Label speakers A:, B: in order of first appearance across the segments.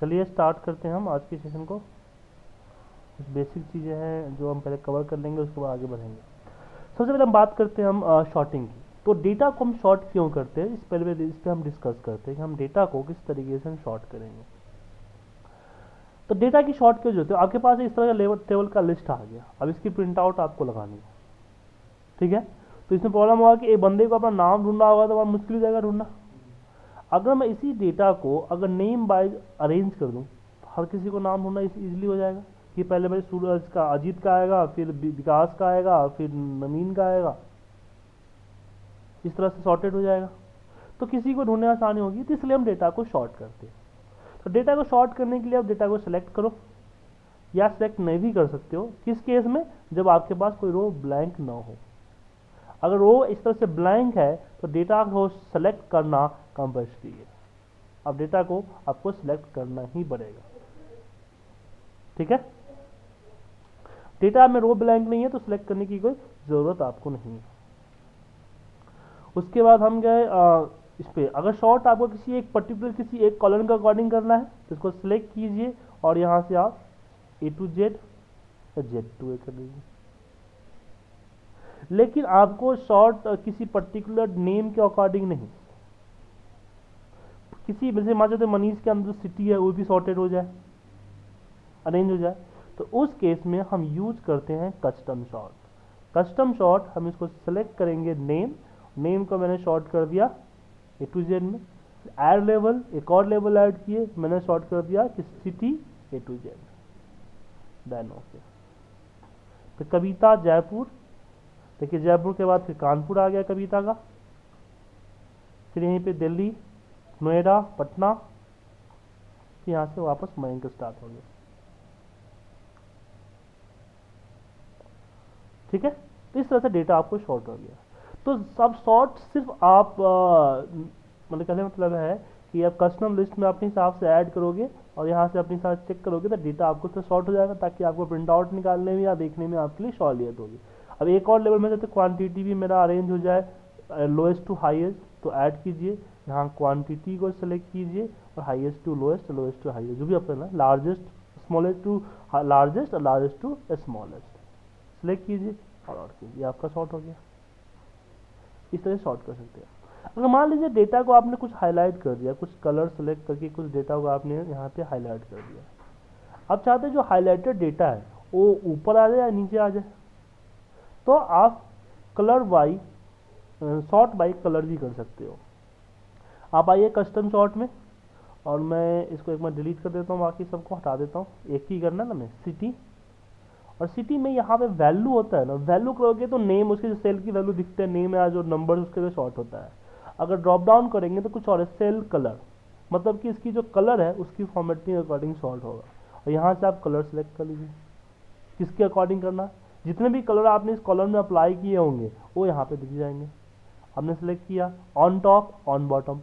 A: चलिए स्टार्ट करते हैं हम आज के सेशन को। कुछ बेसिक चीज़ें हैं जो हम पहले कवर कर लेंगे, उसके बाद आगे बढ़ेंगे। सबसे पहले हम बात करते हैं हम शॉर्टिंग की। तो डेटा को हम शॉर्ट क्यों करते हैं, इस पे हम डिस्कस करते हैं कि हम डेटा को किस तरीके से हम शॉर्ट करेंगे। तो डेटा की शॉर्ट क्यों होती है, आपके पास इस तरह का टेबल का लिस्ट आ गया, अब इसकी प्रिंट आउट आपको लगानी है, ठीक है। तो इसमें प्रॉब्लम होगा कि एक बंदे को अपना नाम ढूंढना होगा तो बहुत मुश्किल हो जाएगा ढूंढना। अगर मैं इसी डेटा को अगर नेम वाइज अरेंज कर दूं तो हर किसी को नाम ढूंढना इजीली हो जाएगा कि पहले मेरे सूरज का, अजीत का आएगा, फिर विकास का आएगा, फिर नवीन का आएगा, इस तरह से सॉर्टेड हो जाएगा। तो किसी को ढूंढने आसानी होगी, तो इसलिए हम डेटा को शॉर्ट करते हैं। तो डेटा को शॉर्ट करने के लिए आप डेटा को सिलेक्ट करो, या सिलेक्ट नहीं भी कर सकते हो। किस केस में, जब आपके पास कोई रो ब्लैंक ना हो। अगर रो इस तरह से ब्लैंक है तो डेटा को सेलेक्ट करना कंपल्सरी है। अब डेटा को आपको सिलेक्ट करना ही पड़ेगा, ठीक है। डेटा में रो ब्लैंक नहीं है तो सिलेक्ट करने की कोई ज़रूरत आपको नहीं है। उसके बाद हम गए इस पे, अगर शॉर्ट आपको किसी एक पर्टिकुलर किसी एक कॉलम का अकॉर्डिंग करना है तो इसको सिलेक्ट कीजिए और यहाँ से आप A to Z या Z to A कर लीजिए। लेकिन आपको शॉर्ट किसी पर्टिकुलर नेम के अकॉर्डिंग नहीं, किसी जैसे मान लेते मनीष के अंदर सिटी है वो भी सॉर्टेड हो जाए, अरेंज हो जाए, तो उस केस में हम यूज करते हैं कस्टम शॉर्ट। कस्टम शॉर्ट हम इसको सेलेक्ट करेंगे नेम को मैंने शॉर्ट कर दिया A to Z में। ऐड लेवल, एक और लेवल ऐड किए, मैंने शॉर्ट कर दिया कि city A to Z, then okay. फिर कविता जयपुर, देखिए जयपुर के बाद फिर कानपुर आ गया कविता का, फिर यहीं पे दिल्ली, नोएडा, पटना, फिर यहाँ से वापस मयंक स्टार्ट हो गया, ठीक है। तो इस तरह से डेटा आपको शॉर्ट हो गया। तो सब शॉर्ट सिर्फ आप मतलब कहने मतलब है कि आप कस्टम लिस्ट में अपने हिसाब से ऐड करोगे और यहाँ से अपने हिसाब से चेक करोगे तो डेटा आपको तो शॉर्ट हो जाएगा, ताकि आपको प्रिंट आउट निकालने में या देखने में आपके लिए सहूलियत होगी। अब एक और लेवल में जैसे क्वांटिटी भी मेरा अरेंज हो जाए लोएस्ट टू हाईएस्ट, तो ऐड कीजिए, यहाँ क्वांटिटी को सेलेक्ट कीजिए और highest to lowest, lowest to highest, जो भी अपना है, लार्जेस्ट स्मॉलेस्ट टू लार्जेस्ट और लार्जेस्ट टू स्मॉलेस्ट सेलेक्ट कीजिए और कीजिए, आपका शॉर्ट हो गया। इस तरह शॉर्ट कर सकते हैं। अगर मान लीजिए डेटा को आपने कुछ हाईलाइट कर दिया, कुछ कलर सेलेक्ट करके कुछ डेटा को आपने यहाँ पे हाईलाइट कर दिया, आप चाहते हैं जो हाईलाइटेड डेटा है वो ऊपर आ जाए या नीचे आ जाए, तो आप colour by short by colour भी कर सकते हो। आप आइए कस्टम शॉर्ट में, और मैं इसको एक बार डिलीट कर देता हूँ, बाकी सबको हटा देता हूँ। एक ही करना ना, मैं सिटी, और सिटी में यहाँ पे वैल्यू होता है ना, वैल्यू करोगे तो नेम, उसके जो सेल की वैल्यू दिखते हैं, नेम या जो नंबर उसके लिए शॉर्ट होता है। अगर ड्रॉप डाउन करेंगे तो कुछ और है, सेल कलर, मतलब कि इसकी जो कलर है उसकी फॉर्मेटिंग अकॉर्डिंग शॉर्ट होगा। और यहाँ से आप कलर सेलेक्ट कर लीजिए, किसके अकॉर्डिंग करना, जितने भी कलर आपने इस कॉलम में अप्लाई किए होंगे वो यहाँ पे दिख जाएंगे। हमने सेलेक्ट किया ऑन टॉप, ऑन बॉटम,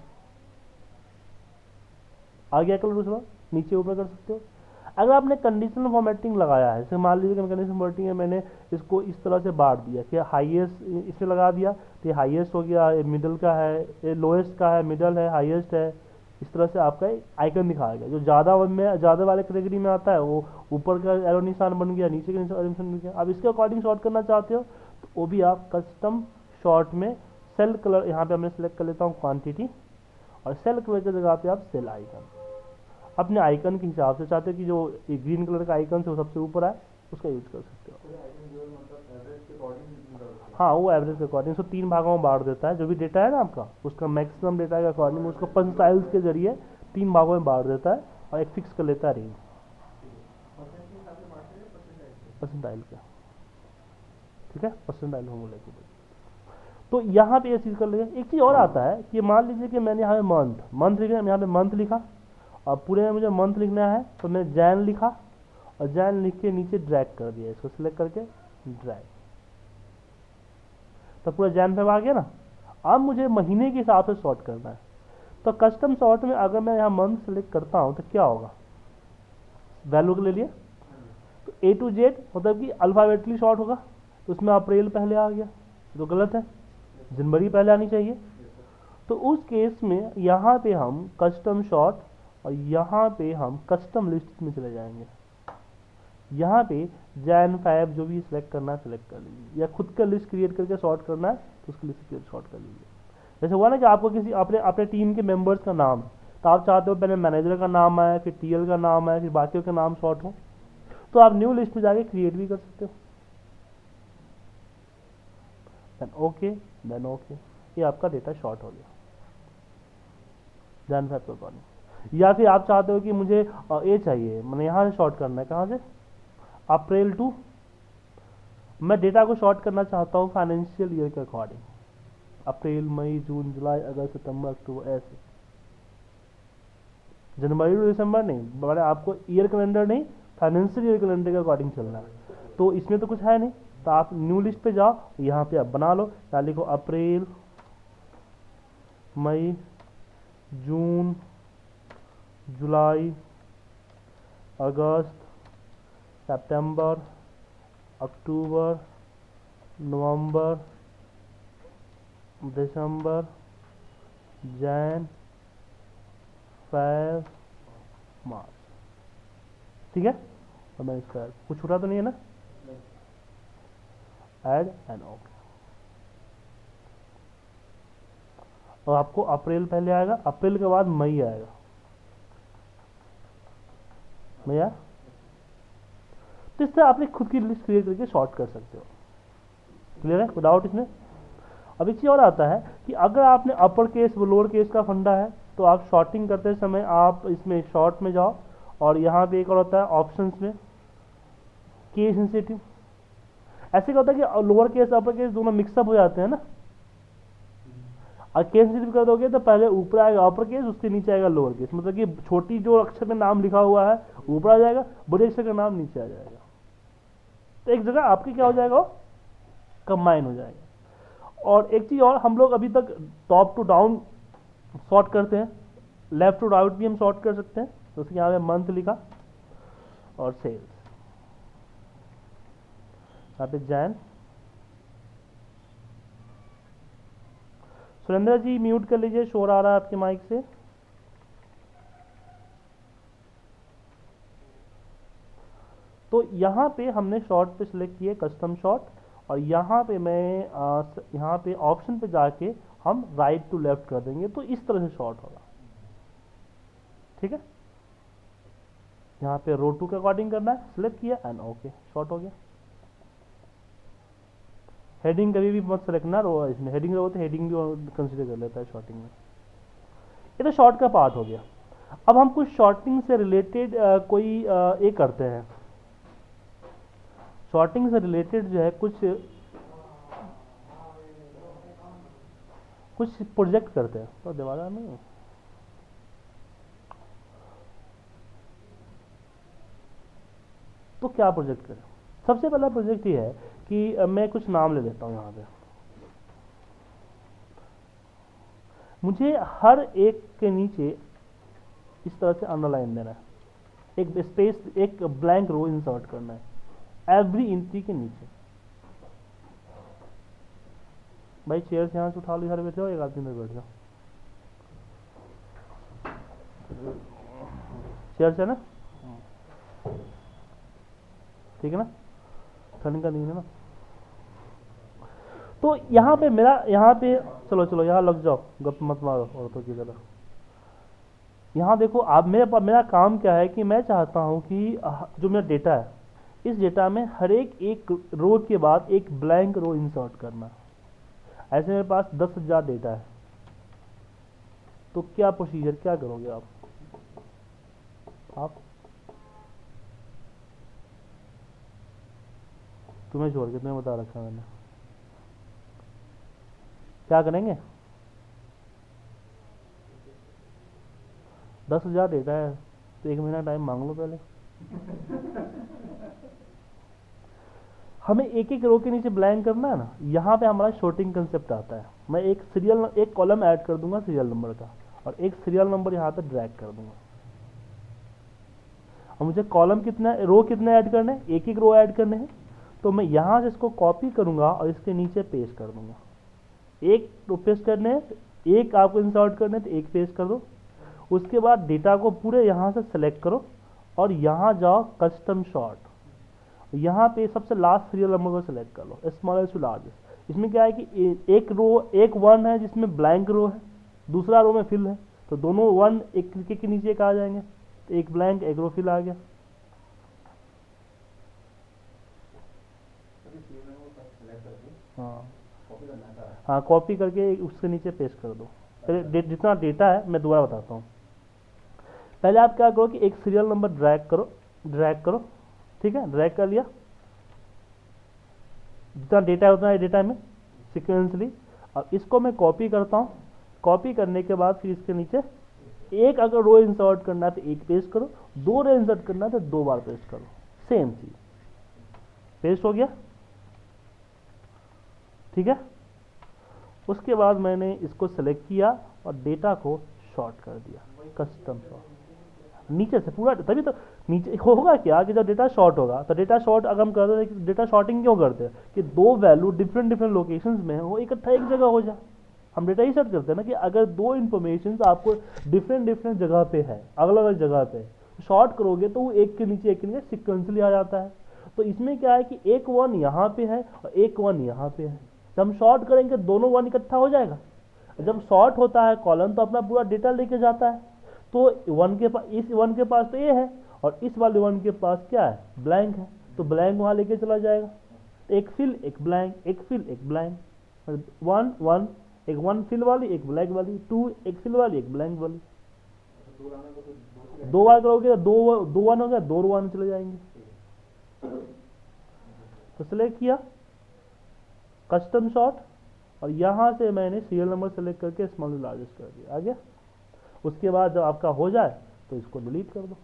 A: आ गया कलर दूसरा, नीचे ऊपर कर सकते हो। अगर आपने कंडीशनल फॉर्मेटिंग लगाया है, जैसे मान लीजिए कि कंडीशनल फॉर्मेटिंग है, मैंने इसको इस तरह से बांट दिया कि हाईएस्ट इसमें लगा दिया तो ये हाईएस्ट हो गया, ये मिडिल का है, ये लोएस्ट का है, मिडिल है, हाईएस्ट है। इस तरह से आपका आइकन दिखाएगा। जो ज़्यादा वाले कैटेगरी में आता है वो ऊपर का एरो निशान बन गया, नीचे का निशान बन गया। अब इसके अकॉर्डिंग शॉर्ट करना चाहते हो तो वो भी आप कस्टम शॉर्ट में सेल कलर, यहाँ पे मैं सेलेक्ट कर लेता हूँ क्वांटिटी, और सेल कलर की जगह पे आप सेल आइकन, अपने आइकन के हिसाब से चाहते हो कि जो ग्रीन कलर का आइकन से वो सबसे ऊपर आए, उसका यूज कर सकते हो। हाँ, वो एवरेज के अकॉर्डिंग उसको 3 भागों में बांट देता है। जो भी डेटा है ना आपका, उसका मैक्सिमम डेटा के अकॉर्डिंग उसको परसेंटाइल्स के जरिए 3 भागों में बांट देता है और एक फिक्स कर लेता है रेंज परसेंटाइल का, ठीक है, परसेंटाइल हम लेके। तो यहाँ पे ये चीज़ कर लेंगे। एक चीज़ और आता है कि मान लीजिए कि मैंने यहाँ पे मंथ लिखा, यहाँ पे मंथ लिखा, और पूरे में मुझे मंथ लिखना है तो मैं जैन लिखा और जैन लिख के नीचे ड्रैग कर दिया, इसको सिलेक्ट करके ड्रैग, तो पूरा जैन पे आ गया ना। अब मुझे महीने के हिसाब से शॉर्ट करना है, तो कस्टम शॉर्ट में अगर मैं यहाँ मंथ सेलेक्ट करता हूँ तो क्या होगा, वैल्यू के ले लिए तो A to Z मतलब कि अल्फ़ाबेटली शॉर्ट होगा, तो उसमें अप्रैल पहले आ गया तो गलत है, जनवरी पहले आनी चाहिए। तो उस केस में यहाँ पे हम कस्टम शॉर्ट और यहाँ पे हम कस्टम लिस्ट में चले जाएंगे। यहाँ पे जैन फैब जो भी सिलेक्ट करना है सिलेक्ट कर लीजिए, या खुद का लिस्ट क्रिएट करके सॉर्ट करना है तो उसकी लिस्ट सॉर्ट कर लीजिए। जैसे हुआ ना कि आपको किसी अपने अपने टीम के मेंबर्स का नाम, तो आप चाहते हो पहले मैनेजर का नाम आए, फिर टीएल का नाम आए, फिर बाकियों का नाम सॉर्ट हो, तो आप न्यू लिस्ट में जाके क्रिएट भी कर सकते हो। देन ओके, ये आपका डेटा शॉर्ट हो गया जैन फैब के अकॉर्डिंग। या फिर आप चाहते हो कि मुझे ये चाहिए, मैंने यहाँ से शॉर्ट करना है, कहाँ से, अप्रैल टू, मैं डेटा को शॉर्ट करना चाहता हूँ फाइनेंशियल ईयर के अकॉर्डिंग, अप्रैल मई जून जुलाई अगस्त सितंबर अक्टूबर, ऐसे जनवरी टू दिसंबर नहीं, बट आपको ईयर कैलेंडर नहीं, फाइनेंशियल ईयर कैलेंडर के अकॉर्डिंग चलना है। तो इसमें तो कुछ है नहीं, तो आप न्यू लिस्ट पे जाओ, यहाँ पे आप बना लो, यहाँ लिखो अप्रैल मई जून जुलाई अगस्त सितंबर अक्टूबर नवंबर दिसंबर जैन फेब मार्च। ठीक है, और मैं इसका कुछ छूटा तो नहीं है ना, ऐड एंड ओके। और आपको अप्रैल पहले आएगा, अप्रैल के बाद मई आएगा, मई आया, तो इससे आपने खुद की लिस्ट क्रिएट करके शॉर्ट कर सकते हो। क्लियर है, विदाउट इसमें। अब एक चीज और आता है कि अगर आपने अपर केस व लोअर केस का फंडा है, तो आप शॉर्टिंग करते समय आप इसमें शॉर्ट में जाओ, और यहाँ पे एक और होता है ऑप्शंस में केस सेंसिटिव। ऐसे क्या होता है कि लोअर केस अपर केस दोनों मिक्सअप हो जाते हैं ना, और केस सेंसिटिव कर दोगे तो पहले ऊपर आएगा अपर केस, उसके नीचे आएगा लोअर केस, मतलब कि छोटी जो अक्षर में नाम लिखा हुआ है ऊपर आ जाएगा, बड़े अक्षर का नाम नीचे आ जाएगा, तो एक जगह आपकी क्या हो जाएगा, कंबाइन हो जाएगा। और एक चीज और, हम लोग अभी तक टॉप टू डाउन सॉर्ट करते हैं, लेफ्ट टू राइट भी हम सॉर्ट कर सकते हैं, तो यहाँ पे मंथ लिखा और सेल्स, यहाँ पे जैन। सुरेंद्र जी म्यूट कर लीजिए, शोर आ रहा है आपके माइक से। तो यहाँ पे हमने शॉर्ट पे सिलेक्ट किए कस्टम शॉर्ट, और यहाँ पे मैं यहाँ पे ऑप्शन पे जाके हम राइट टू लेफ्ट कर देंगे, तो इस तरह से शॉर्ट होगा। ठीक है, यहाँ पे रो टू के अकॉर्डिंग करना है, सिलेक्ट किया एंड ओके, शॉर्ट हो गया। हेडिंग कभी भी मत सेलेक्ट ना रो, इसमें हेडिंग रहो तो हेडिंग भी कंसीडर कर लेता है शॉर्टिंग में। ये तो शॉर्ट का पार्ट हो गया। अब हम कुछ शॉर्टिंग से रिलेटेड कोई ये करते हैं, शॉर्टिंग से रिलेटेड जो है कुछ प्रोजेक्ट करते हैं, तो दिमाग में तो क्या प्रोजेक्ट करें। सबसे पहला प्रोजेक्ट ये है कि मैं कुछ नाम ले लेता हूँ। यहाँ पे मुझे हर एक के नीचे इस तरह से अंडरलाइन देना है, एक स्पेस, एक ब्लैंक रो इंसर्ट करना है एवरी एंट्री के नीचे। भाई चेयर से यहाँ से उठा लो, इधर बैठ जाओ, एक आदमी इधर बैठ जाओ, चेयर से ना, ठीक है ना, ठंड का दिन है ना। तो यहाँ पे मेरा, यहाँ पे चलो यहाँ लग जाओ, गप मत मारो औरतों की तरह। यहाँ देखो, आप मेरा काम क्या है कि मैं चाहता हूँ कि जो मेरा डेटा है, इस डेटा में हर एक रो के बाद एक ब्लैंक रो इंसर्ट करना। ऐसे मेरे पास 10,000 डेटा है, तो क्या प्रोसीजर, क्या करोगे आप तुम्हें छोड़ के, तुम्हें बता रखा मैंने, क्या करेंगे। 10,000 डेटा है तो 1 महीना टाइम मांग लो पहले। हमें एक एक रो के नीचे ब्लैंक करना है ना, यहाँ पे हमारा शॉर्टिंग कंसेप्ट आता है। मैं एक कॉलम ऐड कर दूंगा सीरियल नंबर का, और एक सीरियल नंबर यहाँ पे ड्रैग कर दूंगा। और मुझे कॉलम कितना, रो कितने ऐड करने हैं, एक रो ऐड करने हैं, तो मैं यहाँ से इसको कॉपी करूंगा और इसके नीचे पेस्ट कर दूंगा। एक तो पेस्ट करने हैं, एक आपको इंसर्ट करने तो एक पेस्ट कर दो, उसके बाद डेटा को पूरे यहाँ से सेलेक्ट करो और यहाँ जाओ कस्टम शॉर्ट, यहाँ पे सबसे लास्ट सीरियल नंबर को सेलेक्ट कर लो, स्मॉलेस्ट टू लार्जेस्ट। इसमें क्या है कि एक रो, एक वन है जिसमें ब्लैंक रो है, दूसरा रो में फिल है, तो दोनों वन एक के नीचे एक आ जाएंगे, तो एक ब्लैंक एक रो फिल आ गया। हाँ कॉपी करके उसके नीचे पेस्ट कर दो। पहले जितना डेटा है मैं दोबारा बताता हूँ। पहले आप क्या करो कि एक सीरियल नंबर ड्रैग करो, ठीक है, ड्रैग कर लिया, जितना डेटा है उतना डेटा में सिक्वेंसली। अब इसको मैं कॉपी करता हूँ, कॉपी करने के बाद फिर इसके नीचे एक अगर रो इंसर्ट करना है तो एक पेस्ट करो, दो रो इंसर्ट करना है तो दो बार पेस्ट करो, सेम चीज, पेस्ट हो गया, ठीक है। उसके बाद मैंने इसको सेलेक्ट किया और डेटा को शॉर्ट कर दिया, कस्टम शॉर्ट नीचे से पूरा, तभी तो नीचे होगा क्या कि जब डेटा शॉर्ट होगा तो डेटा शॉर्ट अगर हम करते हैं, डेटा शॉर्टिंग क्यों करते हैं कि दो वैल्यू डिफरेंट लोकेशंस में हो, इकट्ठा एक जगह हो जाए। हम डेटा ही सर्च करते हैं ना कि अगर दो इन्फॉर्मेशन आपको डिफरेंट जगह पे है, अलग अलग जगह पे, शॉर्ट करोगे तो वो एक के नीचे सिक्वेंसली आ जाता है। तो इसमें क्या है कि एक वन यहाँ पे है और एक वन यहाँ पे है, जब हम शॉर्ट करेंगे दोनों वन इकट्ठा हो जाएगा। जब शॉर्ट होता है कॉलम तो अपना पूरा डेटा लेके जाता है, तो वन के पास, इस वन के पास तो ये है और इस वाले वन के पास क्या है, ब्लैंक है, तो ब्लैंक वहाँ लेके चला जाएगा। एक फिल एक ब्लैंक, एक फिल एक ब्लैंक, वन वन, एक वन फिल वाली एक ब्लैंक वाली, टू एक फिल वाली एक ब्लैंक वाली। दो बार करोगे दो वन हो गया, दो रो वन चले जाएंगे। तो सिलेक्ट किया कस्टम शॉर्ट और यहाँ से मैंने सीरियल नंबर सेलेक्ट करके स्मॉल टू लार्जेस्ट कर दिया, आ गया। उसके बाद जब आपका हो जाए तो इसको डिलीट कर दो।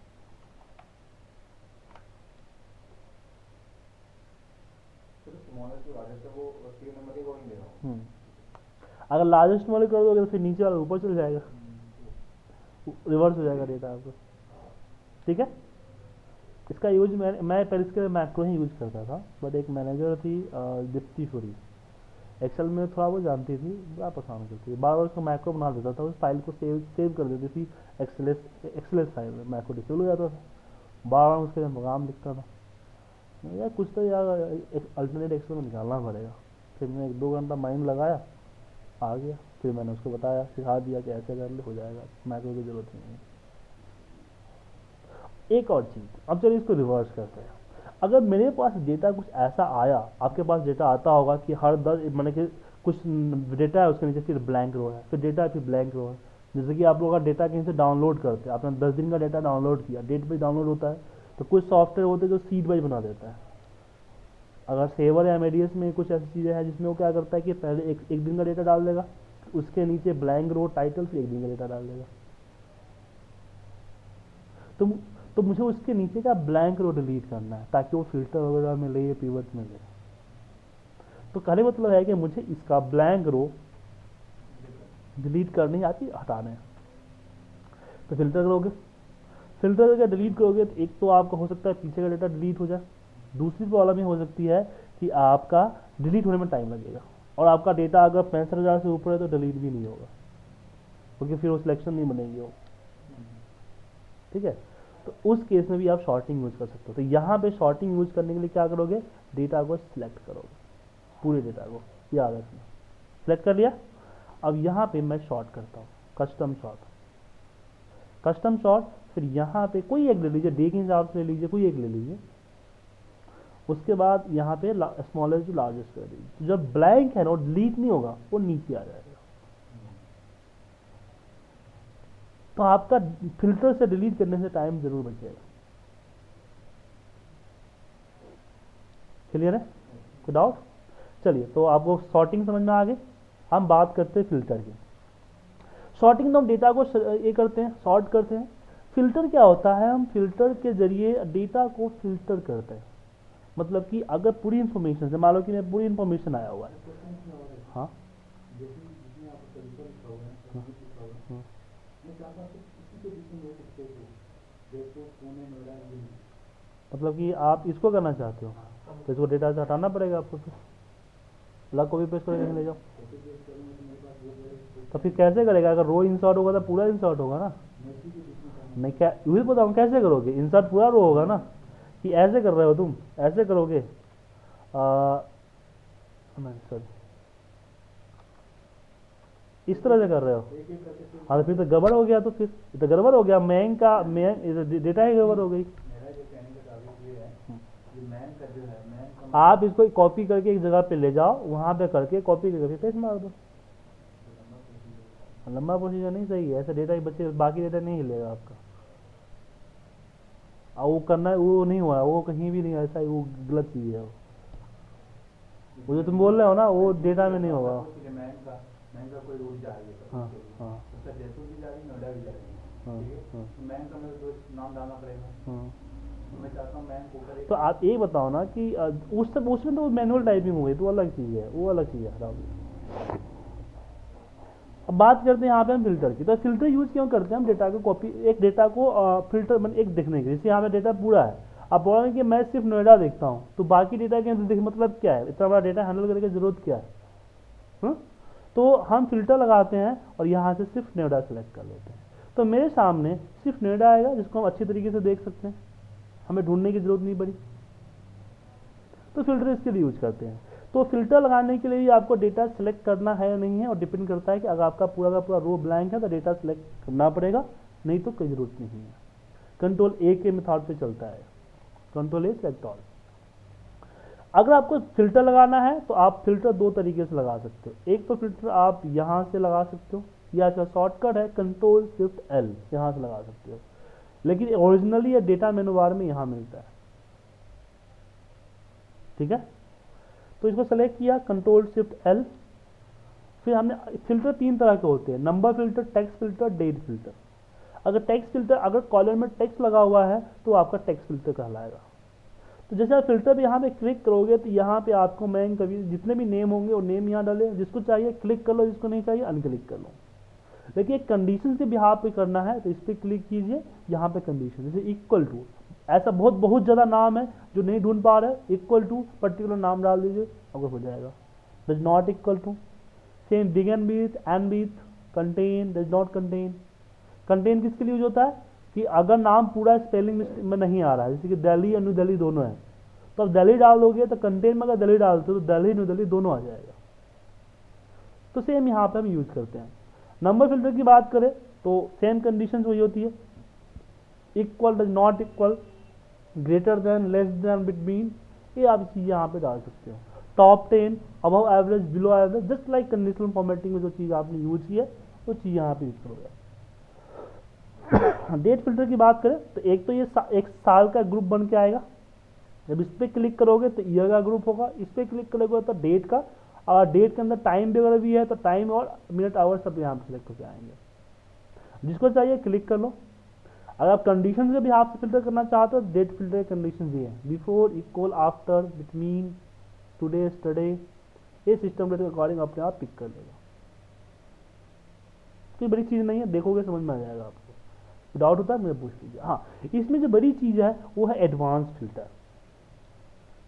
A: अगर लार्जेस्ट वाले कर दोगे तो फिर नीचे वाला ऊपर चल जाएगा, रिवर्स हो जाएगा डेटा आपको, ठीक है। इसका यूज मैं पहले इसके लिए मैक्रो ही यूज करता था, बट एक मैनेजर थी दीप्ति फुरी, एक्सेल में थोड़ा वो जानती थी, बड़ा पसंद करती थी, बार बार उसको मैक्रो बना देता था, उस फाइल को सेव कर देती थी एक्सेलेस फाइल में, मैक्रो डिसेबल हो जाता था, बार बार उसके प्रोग्राम लिखता था यार, कुछ तो यार अल्टरनेट एक्सेल में निकालना पड़ेगा। फिर मैं 1-2 घंटा माइंड लगाया, आ गया। फिर मैंने उसको बताया, सिखा दिया कि ऐसे कर ले, हो जाएगा, मैक्रो की जरूरत नहीं है। एक और चीज़, अब चलिए इसको रिवर्स करते हैं। अगर मेरे पास डेटा कुछ ऐसा आया, आपके पास डेटा आता होगा कि हर 10 मैंने कि कुछ डेटा है उसके नीचे फिर ब्लैंक रो है, फिर डेटा है फिर ब्लैंक रो है। जैसे कि आप लोग का डेटा कहीं से डाउनलोड करते हैं, आपने 10 दिन का डेटा डाउनलोड किया, डेट पे डाउनलोड होता है, तो कुछ सॉफ्टवेयर होते हैं जो सीड वाइज बना देता है। अगर सेवर या एमएडीएस में कुछ ऐसी चीज़ें हैं जिसमें वो क्या करता है कि पहले एक दिन का डेटा डाल देगा, उसके नीचे ब्लैंक रो टाइटल, फिर एक दिन का डेटा डाल देगा। तो मुझे उसके नीचे का ब्लैंक रो डिलीट करना है ताकि वो फिल्टर वगैरह में ले, पिवट में ले। तो कहने मतलब है कि मुझे इसका ब्लैंक रो डिलीट करनी आती, हटाने। तो फिल्टर करोगे, फिल्टर करके डिलीट करोगे तो एक तो आपका हो सकता है पीछे का डेटा डिलीट हो जाए, दूसरी प्रॉब्लम ये हो सकती है कि आपका डिलीट होने में टाइम लगेगा, और आपका डेटा अगर 65,000 से ऊपर है तो डिलीट भी नहीं होगा, क्योंकि फिर वो सिलेक्शन नहीं बनेगी वो, ठीक है। तो उस केस में भी आप शॉर्टिंग यूज कर सकते हो। तो यहाँ पे शॉर्टिंग यूज करने के लिए क्या करोगे, डेटा को सिलेक्ट करोगे, पूरे डेटा को, याद रखना। सिलेक्ट कर लिया, अब यहाँ पे मैं शॉर्ट करता हूँ, कस्टम शॉर्ट, कस्टम शॉर्ट। फिर यहाँ पे कोई एक ले लीजिए, डे के हिसाब से ले लीजिए, कोई एक ले लीजिए। उसके बाद यहाँ पे स्मॉलेस्ट टू लार्जेस्ट कर दीजिए, तो जब ब्लैंक है ना, डिलीट नहीं होगा, वो नीचे आ जाएगा। तो आपका फिल्टर से डिलीट करने से टाइम जरूर बचेगा। क्लियर है, कोई डाउट? चलिए, तो आपको सॉर्टिंग समझ में आ गई। हम बात करते हैं फिल्टर की। सॉर्टिंग तो हम डेटा को ये करते हैं, सॉर्ट करते हैं। फिल्टर क्या होता है, हम फिल्टर के जरिए डेटा को फिल्टर करते हैं। मतलब कि अगर पूरी इंफॉर्मेशन से, मान लो कि मैं पूरी इंफॉर्मेशन आया हुआ है, हाँ मतलब कि आप इसको करना चाहते हो तो इसको डेटा से हटाना पड़ेगा आपको, फिर अलग कॉपी पेस्ट करके ले जाओ। तो फिर कैसे करेगा? अगर रो इंसर्ट होगा तो पूरा इंसर्ट होगा ना। नहीं, क्या वही बताऊँ कैसे करोगे? इंसर्ट पूरा रो होगा ना, कि ऐसे कर रहे हो तुम, ऐसे करोगे सॉरी, इस तरह से कर रहे हो। हाँ तो फिर तो गड़बड़ हो गया, तो फिर तो गड़बड़ हो गया, मैंग का मैंग डेटा ही गड़बड़ हो गई। आप इसको कॉपी करके एक जगह पे ले जाओ, वहां पे करके कॉपी करके पेस्ट मार दो। लंबा प्रोसीजर नहीं सही है, ऐसे डेटा ही बच्चे, बाकी डेटा नहीं हिलेगा आपका। वो करना वो नहीं हुआ, वो कहीं भी नहीं, ऐसा वो गलत चीज़ है। वो जो तुम बोल रहे हो ना, वो डेटा में नहीं होगा। हाँ हाँ तो आप ये बताओ ना कि उसमें तो मैनुअल टाइपिंग हो गई, तो अलग चीज़ है, वो अलग चीज़ है। अब बात करते हैं यहाँ पे हम फिल्टर की। तो फिल्टर यूज क्यों करते हैं हम? डेटा को कॉपी, एक डेटा को फिल्टर मतलब एक देखने के लिए। जैसे यहाँ पे डेटा पूरा है, आप बोलोगे कि मैं सिर्फ नोएडा देखता हूँ, तो बाकी डेटा के अंदर मतलब क्या है? इतना बड़ा डेटा हैंडल करने की जरूरत क्या है? तो हम फिल्टर लगाते हैं और यहाँ से सिर्फ नोएडा सेलेक्ट कर लेते हैं, तो मेरे सामने सिर्फ नोएडा आएगा, जिसको हम अच्छी तरीके से देख सकते हैं, हमें ढूंढने की जरूरत नहीं पड़ी। तो फिल्टर इसके लिए यूज करते हैं। तो फिल्टर लगाने के लिए आपको डेटा सेलेक्ट करना है या नहीं है, और डिपेंड करता है कि अगर आपका पूरा का पूरा रो ब्लैंक है तो डेटा सेलेक्ट करना पड़ेगा, नहीं तो कोई जरूरत नहीं है। कंट्रोल ए के मेथड पे चलता है, कंट्रोल ए सेलेक्ट ऑल। अगर आपको फिल्टर लगाना है तो आप फिल्टर दो तरीके से लगा सकते हो। एक तो फिल्टर आप यहाँ से लगा सकते हो, या इसका शॉर्टकट है कंट्रोल शिफ्ट एल, यहाँ से लगा सकते हो, लेकिन ओरिजिनली या डेटा मेनू बार में यहाँ मिलता है। ठीक है, तो इसको सेलेक्ट किया, कंट्रोल शिफ्ट एल। फिर हमने फिल्टर तीन तरह के होते हैं, number filter, text filter, date filter. अगर टेक्स्ट फिल्टर, अगर कॉलम में टेक्स्ट लगा हुआ है तो आपका टेक्स्ट फिल्टर कहलाएगा। तो जैसे आप फिल्टर पे यहाँ पे क्लिक करोगे तो यहाँ पे आपको मैं कभी जितने भी नेम होंगे वो नेम यहाँ डाले, जिसको चाहिए क्लिक कर लो, जिसको नहीं चाहिए अनक्लिक कर लो। लेकिन एक कंडीशन के बिहाफ पे करना है तो इस पर क्लिक कीजिए, यहाँ पे कंडीशन, जैसे इक्वल टू, ऐसा बहुत बहुत ज़्यादा नाम है जो नहीं ढूंढ पा रहे, इक्वल टू पर्टिकुलर नाम डाल दीजिए, अगर हो जाएगा। Does not equal to, same begin with, end with, contain, does not contain. Contain किसके लिए यूज होता है? कि अगर नाम पूरा स्पेलिंग में नहीं आ रहा है, जैसे कि दिल्ली और न्यू दिल्ली दोनों है, तो अब दिल्ली डाल दोगे तो कंटेन में अगर दिल्ली डालते हो तो दिल्ली न्यू दिल्ली दोनों आ जाएगा। तो सेम यहाँ पे हम यूज करते हैं। नंबर फिल्टर की बात करें तो सेम कंडीशन वही होती है, equal, does not equal, greater than, less than, between, ये आप चीज़ यहाँ पे डाल सकते हो। Top 10, above average, below average, just like conditional formatting में जो चीज़ आपने यूज की है वो चीज़ यहाँ पे यूज करोगे। डेट फिल्टर की बात करें तो एक तो ये एक साल का ग्रुप बन के आएगा, जब इस पर क्लिक करोगे तो ईयर का ग्रुप होगा, इस पर क्लिक करोगे तो डेट का, और डेट के अंदर टाइम वगैरह भी है तो टाइम और मिनट आवर सब यहाँ पे सिलेक्ट होकर आएंगे, जिसको चाहिए क्लिक कर लो। अगर आप कंडीशन के भी हाथ से फिल्टर करना चाहते हो, डेट फिल्टर कंडीशन भी है, before, equal, after, between, today, yesterday, ये सिस्टम डेट के अकॉर्डिंग अपने आप पिक कर लेगा। कोई बड़ी चीज़ नहीं है, देखोगे समझ में आ जाएगा आपको। डाउट होता है मुझे पूछ लीजिए। हाँ, इसमें जो बड़ी चीज़ है वो है एडवांस फिल्टर।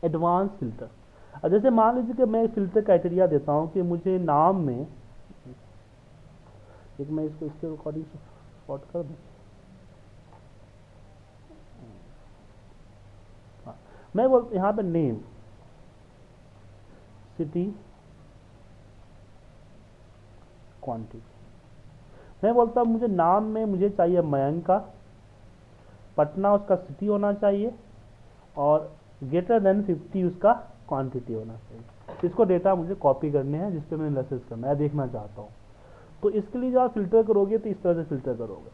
A: एडवांस फिल्टर, अब जैसे मान लीजिए कि मैं फिल्टर क्राइटेरिया देता हूँ कि मुझे नाम में, एक मैं इसको इसके अकॉर्डिंग शॉर्ट कर दूँ, मैं बोल यहाँ पे नेम, सिटी, क्वांटिटी, मैं बोलता हूँ मुझे नाम में मुझे चाहिए मयंक का, पटना उसका सिटी होना चाहिए, और ग्रेटर देन 50 उसका क्वांटिटी होना चाहिए। इसको डेटा मुझे कॉपी करने हैं, जिस पे मैं एनालिसिस करना है, देखना चाहता हूँ। तो इसके लिए जो आप फिल्टर करोगे तो इस तरह से फिल्टर करोगे।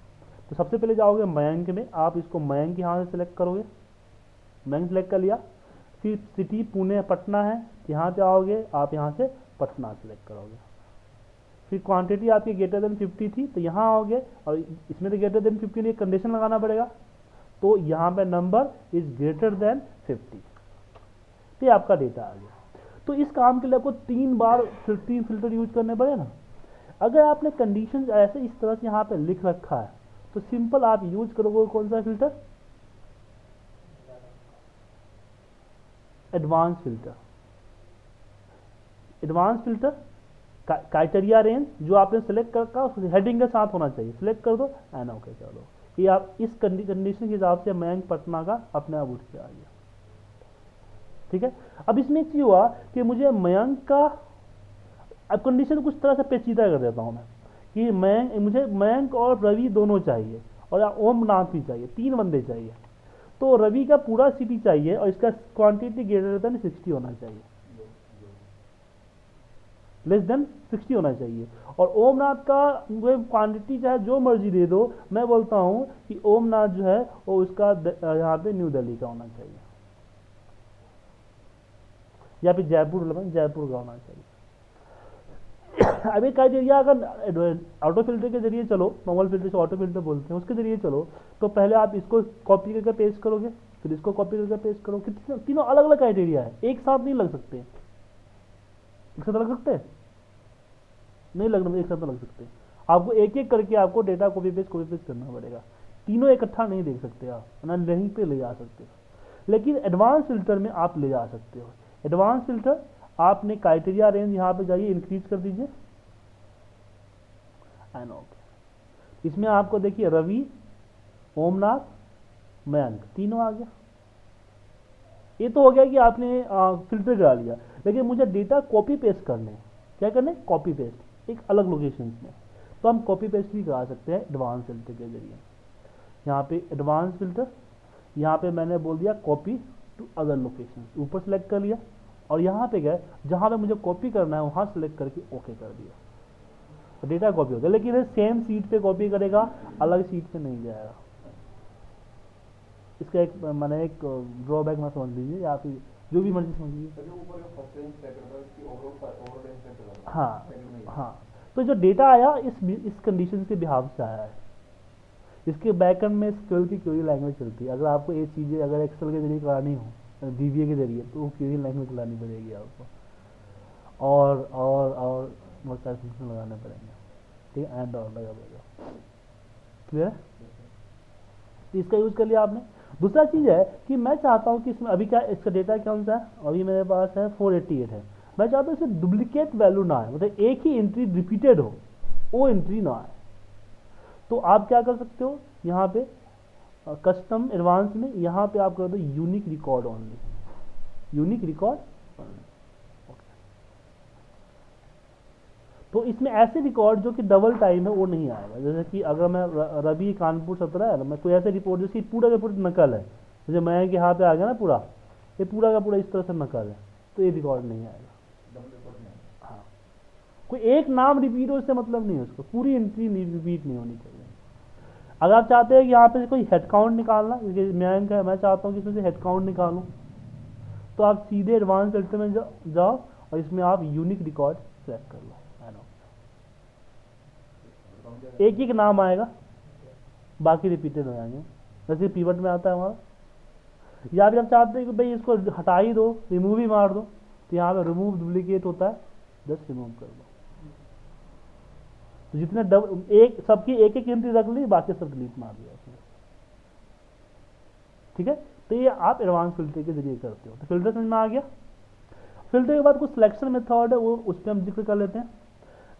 A: तो सबसे पहले जाओगे मयंक में, आप इसको मयंक यहाँ से सिलेक्ट करोगे, मयंक सेलेक्ट कर लिया। फिर सिटी पुणे पटना है, यहाँ पे आओगे, आप यहाँ से पटना सेलेक्ट करोगे। फिर क्वांटिटी आपकी ग्रेटर देन 50 थी तो यहाँ आओगे, और इसमें तो ग्रेटर देन 50 लिए कंडीशन लगाना पड़ेगा, तो यहाँ पे नंबर इज ग्रेटर देन 50, तो आपका डेटा आ गया। तो इस काम के लिए आपको 3 बार 3 फिल्टर यूज करने पड़े ना। अगर आपने कंडीशन ऐसे इस तरह से यहाँ पे लिख रखा है तो सिंपल आप यूज करोगे कौन सा filter? Advance filter. Advance filter criteria range जो आपने सेलेक्ट कर हेडिंग के साथ होना चाहिए, सिलेक्ट कर दो एंड ओके चलो, ये आप इस कंडीशन के हिसाब से मयंक पटना का अपने आप उठ के आ गया। ठीक है, अब इसमें एक चीज हुआ कि मुझे मयंक का, अब कंडीशन कुछ तरह से पेचीदा कर देता हूं मैं कि मुझे मयंक और रवि दोनों चाहिए और ओमनाथ भी चाहिए, 3 बंदे चाहिए। तो रवि का पूरा सिटी चाहिए और इसका क्वांटिटी ग्रेटर देन 60 होना चाहिए, लेस देन 60 होना चाहिए। और ओमनाथ का क्वांटिटी चाहे जो मर्जी दे दो, मैं बोलता हूं कि ओमनाथ जो है वो उसका यहाँ पे न्यू दिल्ली का होना चाहिए या फिर जयपुर का होना चाहिए। अब एक क्राइटेरिया अगर ऑटो फिल्टर के जरिए चलो, नॉर्मल फिल्टर से ऑटो फिल्टर बोलते हैं, उसके जरिए चलो तो पहले आप इसको कॉपी करके पेस्ट करोगे, फिर इसको कॉपी करके पेस्ट करो, कितने तीनों अलग अलग क्राइटेरिया है, एक साथ नहीं लग सकते। एक साथ लग सकते हैं? नहीं लगना, एक साथ लग सकते हैं। आपको एक एक करके आपको डेटा कॉपी पेस्ट करना पड़ेगा, तीनों इकट्ठा नहीं देख सकते आप, ना नहीं पे ले जा सकते हो। लेकिन एडवांस फिल्टर में आप ले जा सकते हो। एडवांस फिल्टर आपने क्राइटेरिया रेंज यहाँ पे जाइए, इंक्रीज कर दीजिए एंड ओके। इसमें आपको देखिए रवि, ओमनाथ, मयंक तीनों आ गया। ये तो हो गया कि आपने फिल्टर करा लिया, लेकिन मुझे डेटा कॉपी पेस्ट करने हैं। क्या करने? कॉपी पेस्ट एक अलग लोकेशन में, तो हम कॉपी पेस्ट भी करा सकते हैं एडवांस फिल्टर के जरिए। यहाँ पे एडवांस फिल्टर, यहाँ पे मैंने बोल दिया कॉपी टू अदर लोकेशन, ऊपर सेलेक्ट कर लिया और यहाँ पे गए जहाँ पे मुझे कॉपी करना है वहाँ सेलेक्ट करके ओके कर दिया, तो डेटा कॉपी हो गया। लेकिन सेम सीट पे कॉपी करेगा, अलग सीट पे नहीं जाएगा। इसका एक मैंने एक ड्रॉबैक में समझ लीजिए, या फिर जो भी मर्जी समझ लीजिए। हाँ हाँ, तो जो डेटा आया इस कंडीशन के बिहाव से आया है। इसके बैकएंड में SQL की क्वेरी लैंग्वेज चलती है। अगर आपको ये चीज़ें अगर एक्सेल के जरिए करानी हो, VBA के जरिए, तो वो क्वेरी लैंग्वेज लानी पड़ेगी आपको, और बहुत सारे फंक्शन लगाने पड़ेंगे। ठीक है, एंड और लगा पड़ेगा। क्लियर है? तो इसका यूज कर लिया आपने। दूसरा चीज़ है कि मैं चाहता हूँ कि इसमें अभी क्या, इसका डेटा कौन सा है, अभी मेरे पास है 488 है। मैं चाहता हूँ इसमें डुप्लीकेट वैल्यू ना आए, मतलब एक ही एंट्री रिपीटेड हो, वो एंट्री ना आए। तो आप क्या कर सकते हो, यहाँ पे कस्टम एडवांस में यहाँ पे आप कर दो unique record only, unique record only. तो इसमें ऐसे रिकॉर्ड जो कि डबल टाइम है वो नहीं आएगा। जैसे कि अगर मैं रवि कानपुर 17 है, मैं कोई ऐसे रिपोर्ट जिसकी पूरा का पूरा नकल है, जैसे मैं के हाथ पे आ गया ना पूरा, ये पूरा का पूरा इस तरह से नकल है, तो ये रिकॉर्ड नहीं आएगा। हाँ, कोई एक नाम रिपीट हो इससे मतलब नहीं है, उसको पूरी एंट्री रिपीट नहीं होनी चाहिए। अगर आप चाहते हैं कि यहाँ पे कोई हेड काउंट निकालना, जैसे मयंक है, मैं चाहता हूँ कि इसमें से हेड काउंट निकालूँ, तो आप सीधे एडवांस फिल्टर में जाओ और इसमें आप यूनिक रिकॉर्ड सेलेक्ट कर लो। एक एक नाम आएगा, बाकी रिपीटेड हो जाएंगे, जैसे पिवट में आता है हमारा। या फिर आप चाहते हैं कि भाई इसको हटा ही दो, रिमूव ही मार दो, तो यहाँ पे रिमूव डुप्लीकेट होता है, जस्ट रिमूव कर दो। तो जितने एक सबकी एक एक एंट्री रख ली, बाकी सब डिलीट मार दिया उसने। ठीक है, तो ये आप एडवांस फिल्टर के जरिए करते हो। तो फिल्टर समझ में आ गया। फिल्टर के बाद कुछ सिलेक्शन मेथड है, वो उस पर हम जिक्र कर लेते हैं।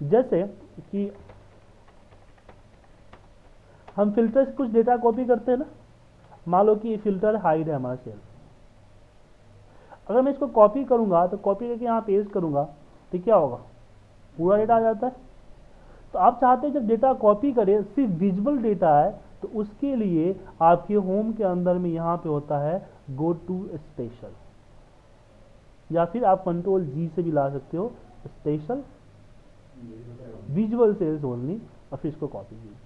A: जैसे कि हम फिल्टर से कुछ डेटा कॉपी करते हैं ना, मान लो कि फिल्टर हाइड है हमारा सेल, अगर मैं इसको कॉपी करूंगा तो कॉपी करके यहाँ पेस्ट करूंगा तो क्या होगा, पूरा डेटा आ जाता है। तो आप चाहते हैं जब डेटा कॉपी करें सिर्फ विजुअल डेटा है, तो उसके लिए आपके होम के अंदर में यहाँ पे होता है गो टू स्पेशल, या फिर आप कंट्रोल G से भी ला सकते हो, स्पेशल विजुअल सेल्स ओनली, और फिर इसको कॉपी कीजिए।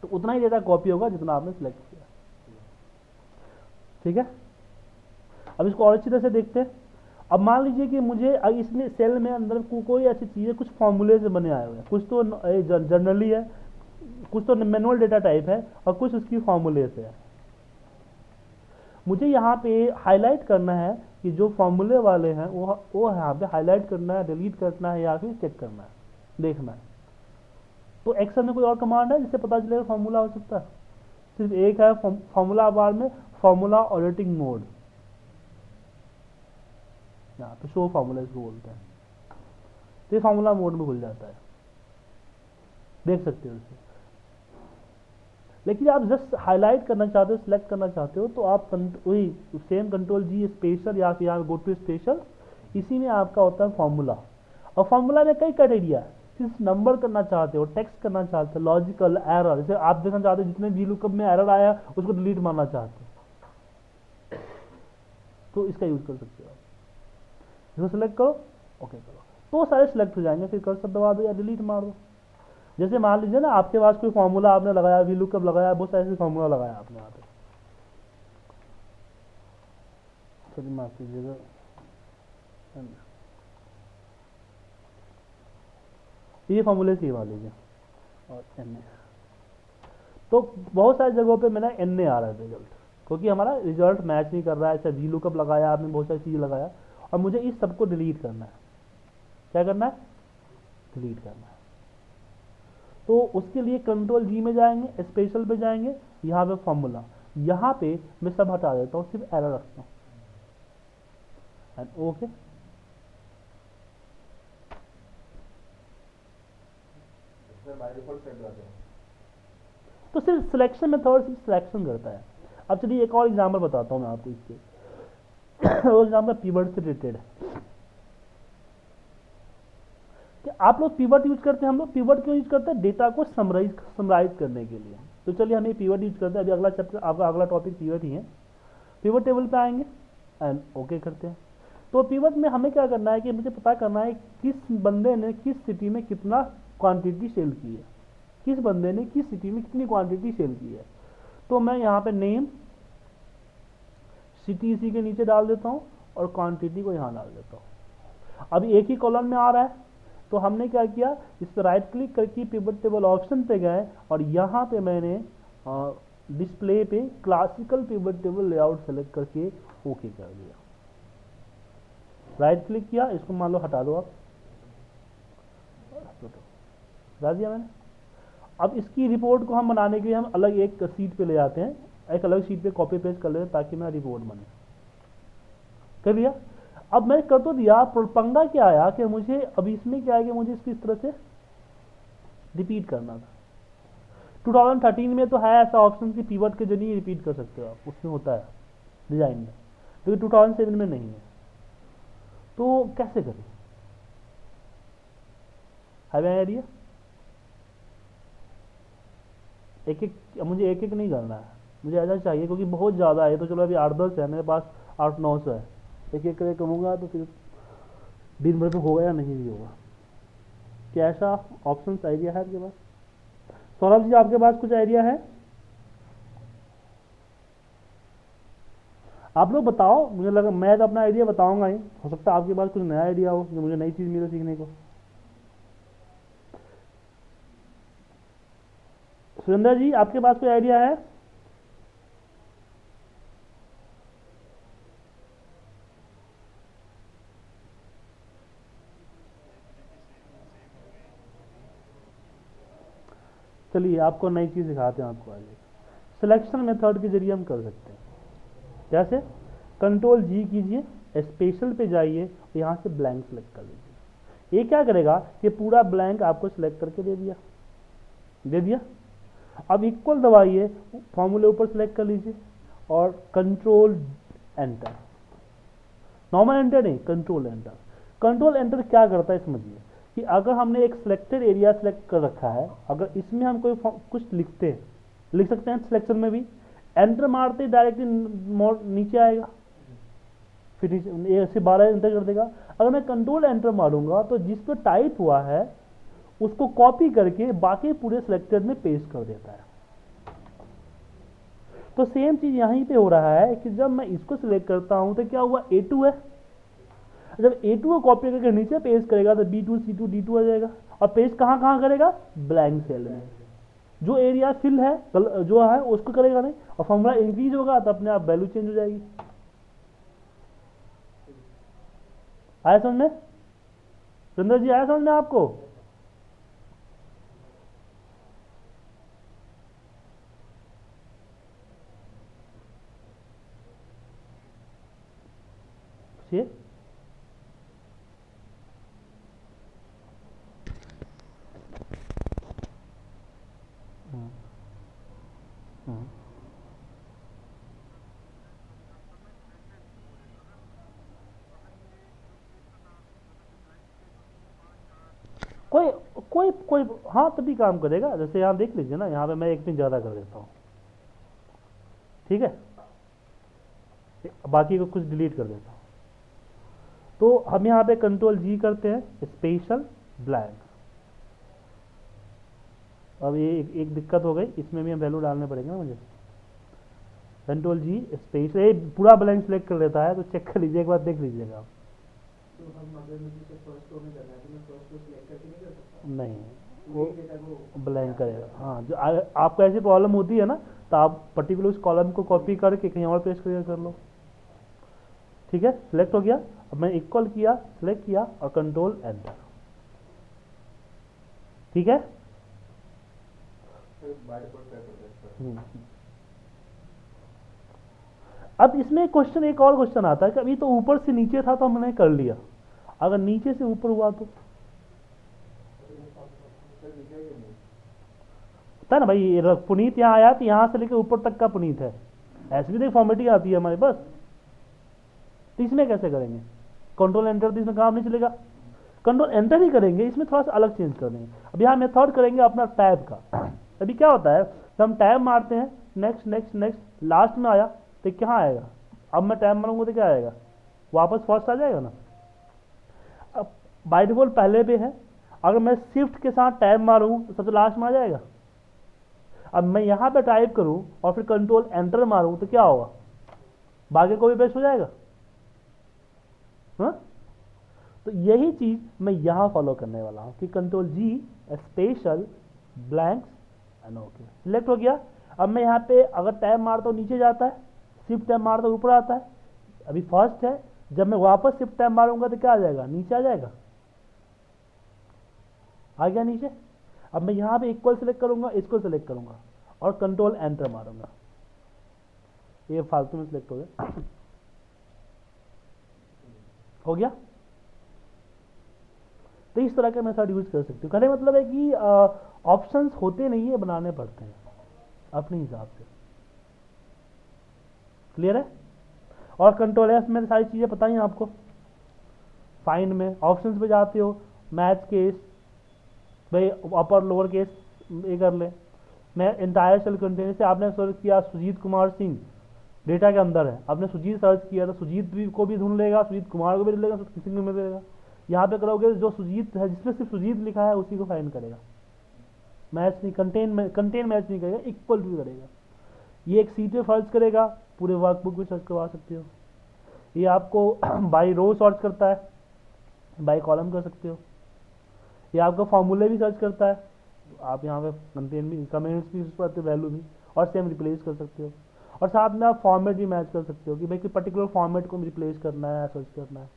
A: तो उतना ही डेटा कॉपी होगा जितना आपने सिलेक्ट किया। ठीक है, अब इसको और अच्छी तरह से देखते हैं। अब मान लीजिए कि मुझे इसमें सेल में अंदर कोई ऐसी चीज़, कुछ फॉर्मूले से बने आए हुए हैं, कुछ तो जनरली है, कुछ तो मैनुअल डेटा टाइप है, और कुछ उसकी फॉर्मूले से है। मुझे यहाँ पे हाईलाइट करना है कि जो फॉर्मूले वाले हैं वो यहाँ पे हाईलाइट करना है, डिलीट करना है, या फिर चेक करना है, देखना है। तो एक्सेल में कोई और कमांड है जिससे पता चलेगा फॉर्मूला हो सकता है? सिर्फ एक है, फॉर्मूला बार में फॉर्मूला ऑडिटिंग मोड, यहाँ पे शो फॉर्मूला इसको बोलते हैं। तो ये फार्मूला मोड में खुल जाता है, देख सकते हो इसे। लेकिन आप जस्ट हाईलाइट करना चाहते हो, सिलेक्ट करना चाहते हो, तो आप वही सेम कंट्रोल जी स्पेशल या फिर यहाँ गो टू स्पेशल, इसी में आपका होता है फार्मूला। और फार्मूला में कई क्राइटेरिया है, सिर्फ नंबर करना चाहते हो, टेक्स्ट करना चाहते हो, लॉजिकल, एरर, जैसे आप देखना चाहते हो जितने वी लुकअप में एरर आया उसको डिलीट मारना चाहते हो, तो इसका यूज कर सकते हो आप। इसको सिलेक्ट करो, ओके करो, तो सारे सिलेक्ट हो जाएंगे, फिर कर्सर दबा दो या डिलीट मार दो। जैसे मान लीजिए ना आपके पास कोई फॉर्मूला आपने लगाया, वी लुकअप लगाया, बहुत सारे फॉर्मूला लगाया आपने यहाँ पे, चलिए माफ कीजिएगा, ये फॉर्मूले से मान लीजिए और एन ए, तो बहुत सारी जगहों पे मेरा एन ए आ रहा है रिजल्ट, क्योंकि हमारा रिजल्ट मैच नहीं कर रहा है। अच्छा वी लुकअप लगाया आपने, बहुत सारी चीज़ लगाया, और मुझे इस सबको डिलीट करना है। क्या करना है? डिलीट करना है। तो उसके लिए कंट्रोल जी में जाएंगे, स्पेशल पे जाएंगे, यहाँ पे फॉर्मूला, यहाँ पे मैं सब हटा देता हूँ, सिर्फ एरर रखता हूँ एंड ओके। तो सिर्फ सिलेक्शन मेथड सिर्फ सिलेक्शन करता है। अब चलिए एक और एग्जाम्पल बताता हूँ मैं आपको इसके। वो एग्जाम्पल पीवर्ड से रिलेटेड है कि आप लोग पीवर्ड यूज करते हैं, हम लोग पीवर्ड क्यों यूज करते हैं? डेटा को समराइज करने के लिए। तो चलिए हम ये पीवर्ड यूज करते हैं। अभी अगला चैप्टर, आपका अगला टॉपिक पीवर्ड ही है। पीवर्ड टेबल पे आएंगे एंड ओके करते हैं। तो पीवर्ड में हमें क्या करना है कि मुझे पता करना है किस बंदे ने किस सिटी में कितना क्वांटिटी सेल की है, किस बंदे ने किस सिटी में कितनी क्वांटिटी सेल की है। तो मैं यहाँ पे नेम, सिटी इसी के नीचे डाल देता हूँ और क्वांटिटी को यहाँ डाल देता हूँ। अभी एक ही कॉलम में आ रहा है, तो हमने क्या किया, इस पर राइट क्लिक करके पिवट टेबल ऑप्शन पे गए और यहाँ पे मैंने डिस्प्ले पे classical pivot table layout select करके ओके कर दिया। राइट क्लिक किया, इसको मान लो हटा दो आप, हटा दिया मैंने। अब इसकी रिपोर्ट को हम बनाने के लिए हम अलग एक सीट पे ले जाते हैं, एक अलग सीट पे कॉपी पेस्ट कर लेते हैं ताकि मेरा रिपोर्ट बने। कर लिया। अब मैं कर तो दिया, पंगा क्या आया कि मुझे अभी इसमें क्या है कि मुझे इसको इस तरह से रिपीट करना था। 2013 में तो है ऐसा ऑप्शन कि पीवट के जरिए रिपीट कर सकते हो आप, उसमें होता है डिजाइन में, लेकिन 2007 में नहीं है। तो कैसे करें? है आइडिया? एक एक मुझे एक एक नहीं करना है, मुझे ऐसा चाहिए क्योंकि बहुत ज़्यादा है। तो चलो अभी 8-10 है मेरे पास, 8-9 है, एक एक करके करूँगा तो फिर दिन भर में होगा या नहीं भी होगा। क्या ऐसा ऑप्शन आइडिया है आपके पास? सौरभ जी आपके पास कुछ आइडिया है? आप लोग बताओ, मुझे लगा मैं तो अपना आइडिया बताऊंगा ही, हो सकता है आपके पास कुछ नया आइडिया हो जो मुझे नई चीज़ मिले सीखने को। सुरेंद्र जी आपके पास कोई आइडिया है? चलिए आपको नई चीज़ सिखाते हैं आपको आज। सिलेक्शन मेथड के जरिए हम कर सकते हैं। कैसे? कंट्रोल जी कीजिए, स्पेशल पे जाइए, यहाँ से ब्लैंक सेलेक्ट कर लीजिए। ये क्या करेगा कि पूरा ब्लैंक आपको सिलेक्ट करके दे दिया, दे दिया। अब इक्वल दबाइए, फॉर्मूले ऊपर सेलेक्ट कर लीजिए और कंट्रोल एंटर, नॉर्मल एंटर नहीं, कंट्रोल एंटर। कंट्रोल एंटर क्या करता है समझिए कि अगर हमने एक सिलेक्टेड एरिया सेलेक्ट कर रखा है, अगर इसमें हम कोई कुछ लिखते हैं, लिख सकते हैं सिलेक्शन में भी, एंटर मारते डायरेक्टली नीचे आएगा, फिर नीचे से 12 एंटर कर देगा। अगर मैं कंट्रोल एंटर मारूंगा तो जिस पर टाइप हुआ है उसको कॉपी करके बाकी पूरे सिलेक्टेड में पेस्ट कर देता है। तो सेम चीज यहीं पे हो रहा है कि जब मैं इसको सिलेक्ट करता हूं तो क्या हुआ, A2 है, जब A2 को कॉपी करके नीचे पेस्ट करेगा तो B2, C2, D2 आ जाएगा। और पेस्ट कहां कहां करेगा? ब्लैंक सेल में। जो एरिया फिल है जो है उसको करेगा नहीं, और फॉर्मूला इंक्रीज होगा तो अपने आप वैल्यू चेंज हो जाएगी। आया समझ में? सुंदर जी आया समझ में आपको? हम्म। कोई कोई कोई हाँ तभी काम करेगा। जैसे यहाँ देख लीजिए ना, यहाँ पे मैं एक पिन ज़्यादा कर देता हूँ, ठीक है, बाकी को कुछ डिलीट कर देता हूँ। तो हम यहाँ पे कंट्रोल जी करते हैं, स्पेशल ब्लैंक। अब ये एक दिक्कत हो गई, इसमें भी हम वैल्यू डालने पड़ेंगे ना मुझे। कंट्रोल जी स्पेस, ये पूरा ब्लैंक सेलेक्ट कर लेता है, तो चेक कर लीजिए एक बार, देख लीजिएगा आप।
B: तो हम अगर मुझे से फर्स्ट रो में करना है तो मैं फर्स्ट रो सिलेक्ट करके नहीं कर सकता?
A: नहीं, वो
B: वही डेटा को
A: ब्लैंक करेगा। हाँ, जो आपको ऐसी प्रॉब्लम होती है ना, तो आप पर्टिकुलर उस कॉलम को कॉपी करके कहीं और पेस्ट करके कर लो। ठीक है, सिलेक्ट हो गया। अब मैं इक्वल किया, सिलेक्ट किया और कंट्रोल एंटर। ठीक है।
B: बाय डिफॉल्ट क्या करता है इसका?
A: अब इसमें क्वेश्चन, एक और क्वेश्चन आता है कि अभी तो ऊपर से नीचे था तो हमने कर लिया, अगर नीचे से ऊपर हुआ तो
B: सर दिखेगा कि नहीं?
A: होता है ना भाई, ये पुनीत यहाँ आया तो यहाँ से लेकर ऊपर तक का पुनीत है, ऐसी भी देख फॉर्मेटिंग आती है हमारे पास। तो इसमें कैसे करेंगे? कंट्रोल एंटर, तो इसमें काम नहीं चलेगा, कंट्रोल एंटर ही करेंगे, इसमें थोड़ा सा अलग चेंज कर देंगे। अब यहाँ मेथड करेंगे अपना टैब का। अभी क्या होता है, जब हम टैब मारते हैं, नेक्स्ट नेक्स्ट नेक्स्ट, लास्ट में आया तो कहाँ आएगा? अब मैं टैब मारूंगा तो क्या आएगा? वापस फर्स्ट आ जाएगा ना। अब बाय डिफॉल्ट पहले पे है, अगर मैं शिफ्ट के साथ टैब मारूं तो सबसे लास्ट में आ जाएगा। अब मैं यहाँ पे टाइप करूं और फिर कंट्रोल एंटर मारूं तो क्या होगा? बाकी को भी पेस्ट हो जाएगा। हाँ, तो यही चीज मैं यहां फॉलो करने वाला हूं कि control G special blanks and okay, select हो गया। अब मैं यहाँ पे अगर टैब मारता हूँ नीचे जाता है, शिफ्ट टैब मारता हूँ ऊपर आता है। अभी फर्स्ट है, जब मैं वापस शिफ्ट टैब मारूंगा तो क्या आ जाएगा? नीचे आ जाएगा, आ गया नीचे। अब मैं यहाँ पे इक्वल सेलेक्ट करूंगा, इसको सेलेक्ट करूंगा और कंट्रोल एंटर मारूंगा, ये फालतू में सिलेक्ट हो गया। हो गया। तो इस तरह का मेथड यूज कर सकते हो। कहने मतलब है कि ऑप्शंस होते नहीं है, बनाने पड़ते हैं अपने हिसाब से। क्लियर है? और कंट्रोल एफ में सारी चीजें पता ही आपको। फाइंड में ऑप्शंस पे जाते हो, मैच केस भाई अपर लोअर केस ये कर ले। मैं इंटायर सेल कंटेनर से, आपने सर्च किया सुजीत कुमार सिंह, डेटा के अंदर है, आपने सुजीत सर्च किया तो सुजीत भी को भी ढूंढ लेगा, सुजीत कुमार को भी ढूंढ लेगा, किसी को मिल लेगा। यहाँ पे करोगे जो सुजीत है, जिसमें सिर्फ सुजीत लिखा है उसी को फाइंड करेगा, मैच नहीं, कंटेन मैच नहीं करेगा, इक्वल भी करेगा। ये एक सीट पे सर्च करेगा, पूरे वर्कबुक में सर्च करवा सकते हो। ये आपको बाई रो सर्च करता है, बाई कॉलम कर सकते हो। ये आपका फॉर्मूले भी सर्च करता है, तो आप यहाँ पे कंटेन भी, कमेंट्स भी यूज करते हो, वैल्यू भी, और सेम रिप्लेस कर सकते हो। और साथ में आप फॉर्मेट भी मैच कर सकते हो कि भाई कोई पर्टिकुलर फॉर्मेट को रिप्लेस करना है या सर्च करना है।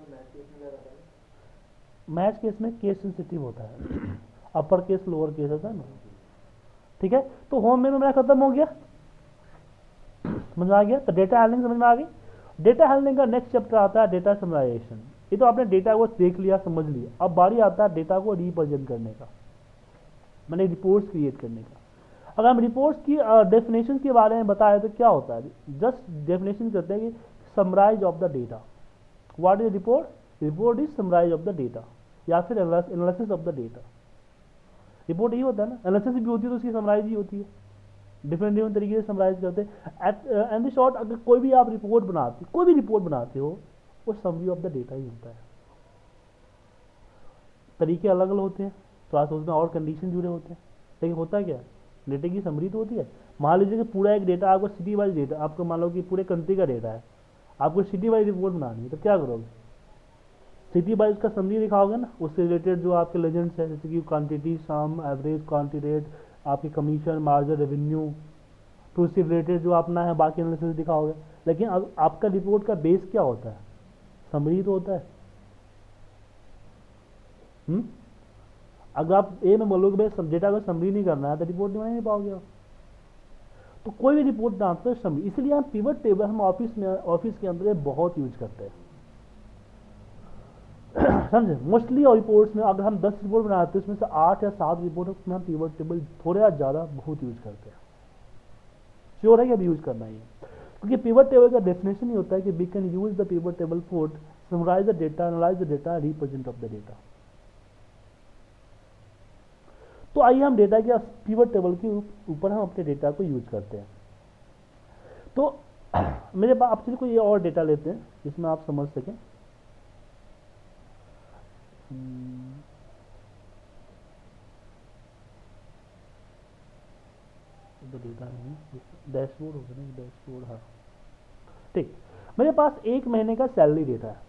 B: मैच केस में क्या रहता है?
A: मैच केस में केस सेंसिटिव होता है, अपर केस लोअर केस होता है ना। ठीक है, तो होम में मेरा खत्म हो गया, समझ में आ गया। तो डेटा हैंडलिंग समझ में आ गई। डेटा हैंडलिंग का नेक्स्ट चैप्टर आता है डेटा समराइजेशन। ये तो आपने डेटा को देख लिया, समझ लिया, अब बारी आता है डेटा को रिप्रेजेंट करने का, मैंने रिपोर्ट्स क्रिएट करने का। अगर हम रिपोर्ट्स की डेफिनेशन के बारे में बताएं तो क्या होता है? जस्ट डेफिनेशन करते हैं कि summarize of the data. What is report? Report is summarize of the data, या फिर analysis of the data. Report यही होता है ना, एनालिसिस भी होती है तो उसकी समराइज ही होती है, डिफरेंट डिफरेंट तरीके से समराइज करते हैं। एंड शॉर्ट, अगर कोई भी आप रिपोर्ट बनाते, कोई भी रिपोर्ट बनाते हो, वो समरी ऑफ द डेटा ही होता है। तरीके अलग अलग होते हैं, थोड़ा सा उसमें और कंडीशन जुड़े होते हैं, लेकिन होता है क्या, डेटा की समरी तो होती है। मान लीजिए कि पूरा एक डेटा आपको सिटी वाइज डेटा, आपको मान लो कि पूरे कंट्री का डेटा है, आपको सिटी वाइज रिपोर्ट बनानी है, तो क्या करोगे? सिटी वाइज का समरी दिखाओगे ना, उससे रिलेटेड जो आपके लेजेंड्स है, जैसे कि क्वांटिटी, सम, एवरेज, क्वांटिटी रेट, आपकी कमीशन, मार्जिन, रेवेन्यू, तो उससे रिलेटेड जो अपना है बाकी एनालिसिस दिखाओगे। लेकिन अब आपका रिपोर्ट का बेस क्या होता है? समरी तो होता है। अगर आप ए में बोलोगे भाई डेटा को समरी नहीं करना है, तो रिपोर्ट बना नहीं पाओगे आप। तो कोई भी रिपोर्ट बनाते हैं समरी, इसलिए हम पिवट टेबल हम ऑफिस के अंदर बहुत यूज करते हैं। समझे। मोस्टली रिपोर्ट्स में अगर हम 10 रिपोर्ट बनाते हैं उसमें से 8 या 7 रिपोर्ट में हम पिवट टेबल थोड़े या ज़्यादा बहुत यूज करते हैं। श्योर है कि अभी यूज करना ही है, क्योंकि पिवट टेबल का डेफिनेशन ही होता है कि we can use the pivot table for summarize the data, analyze the data, represent of the data. तो आइए हम डेटा के पिवट टेबल के ऊपर हम अपने डेटा को यूज करते हैं। तो मेरे पास आपसे कोई और डेटा लेते हैं जिसमें आप समझ सकें। डेटा नहीं, डैशबोर्ड होगा ना, डैशबोर्ड। हाँ ठीक, मेरे पास एक महीने का सैलरी डेटा है,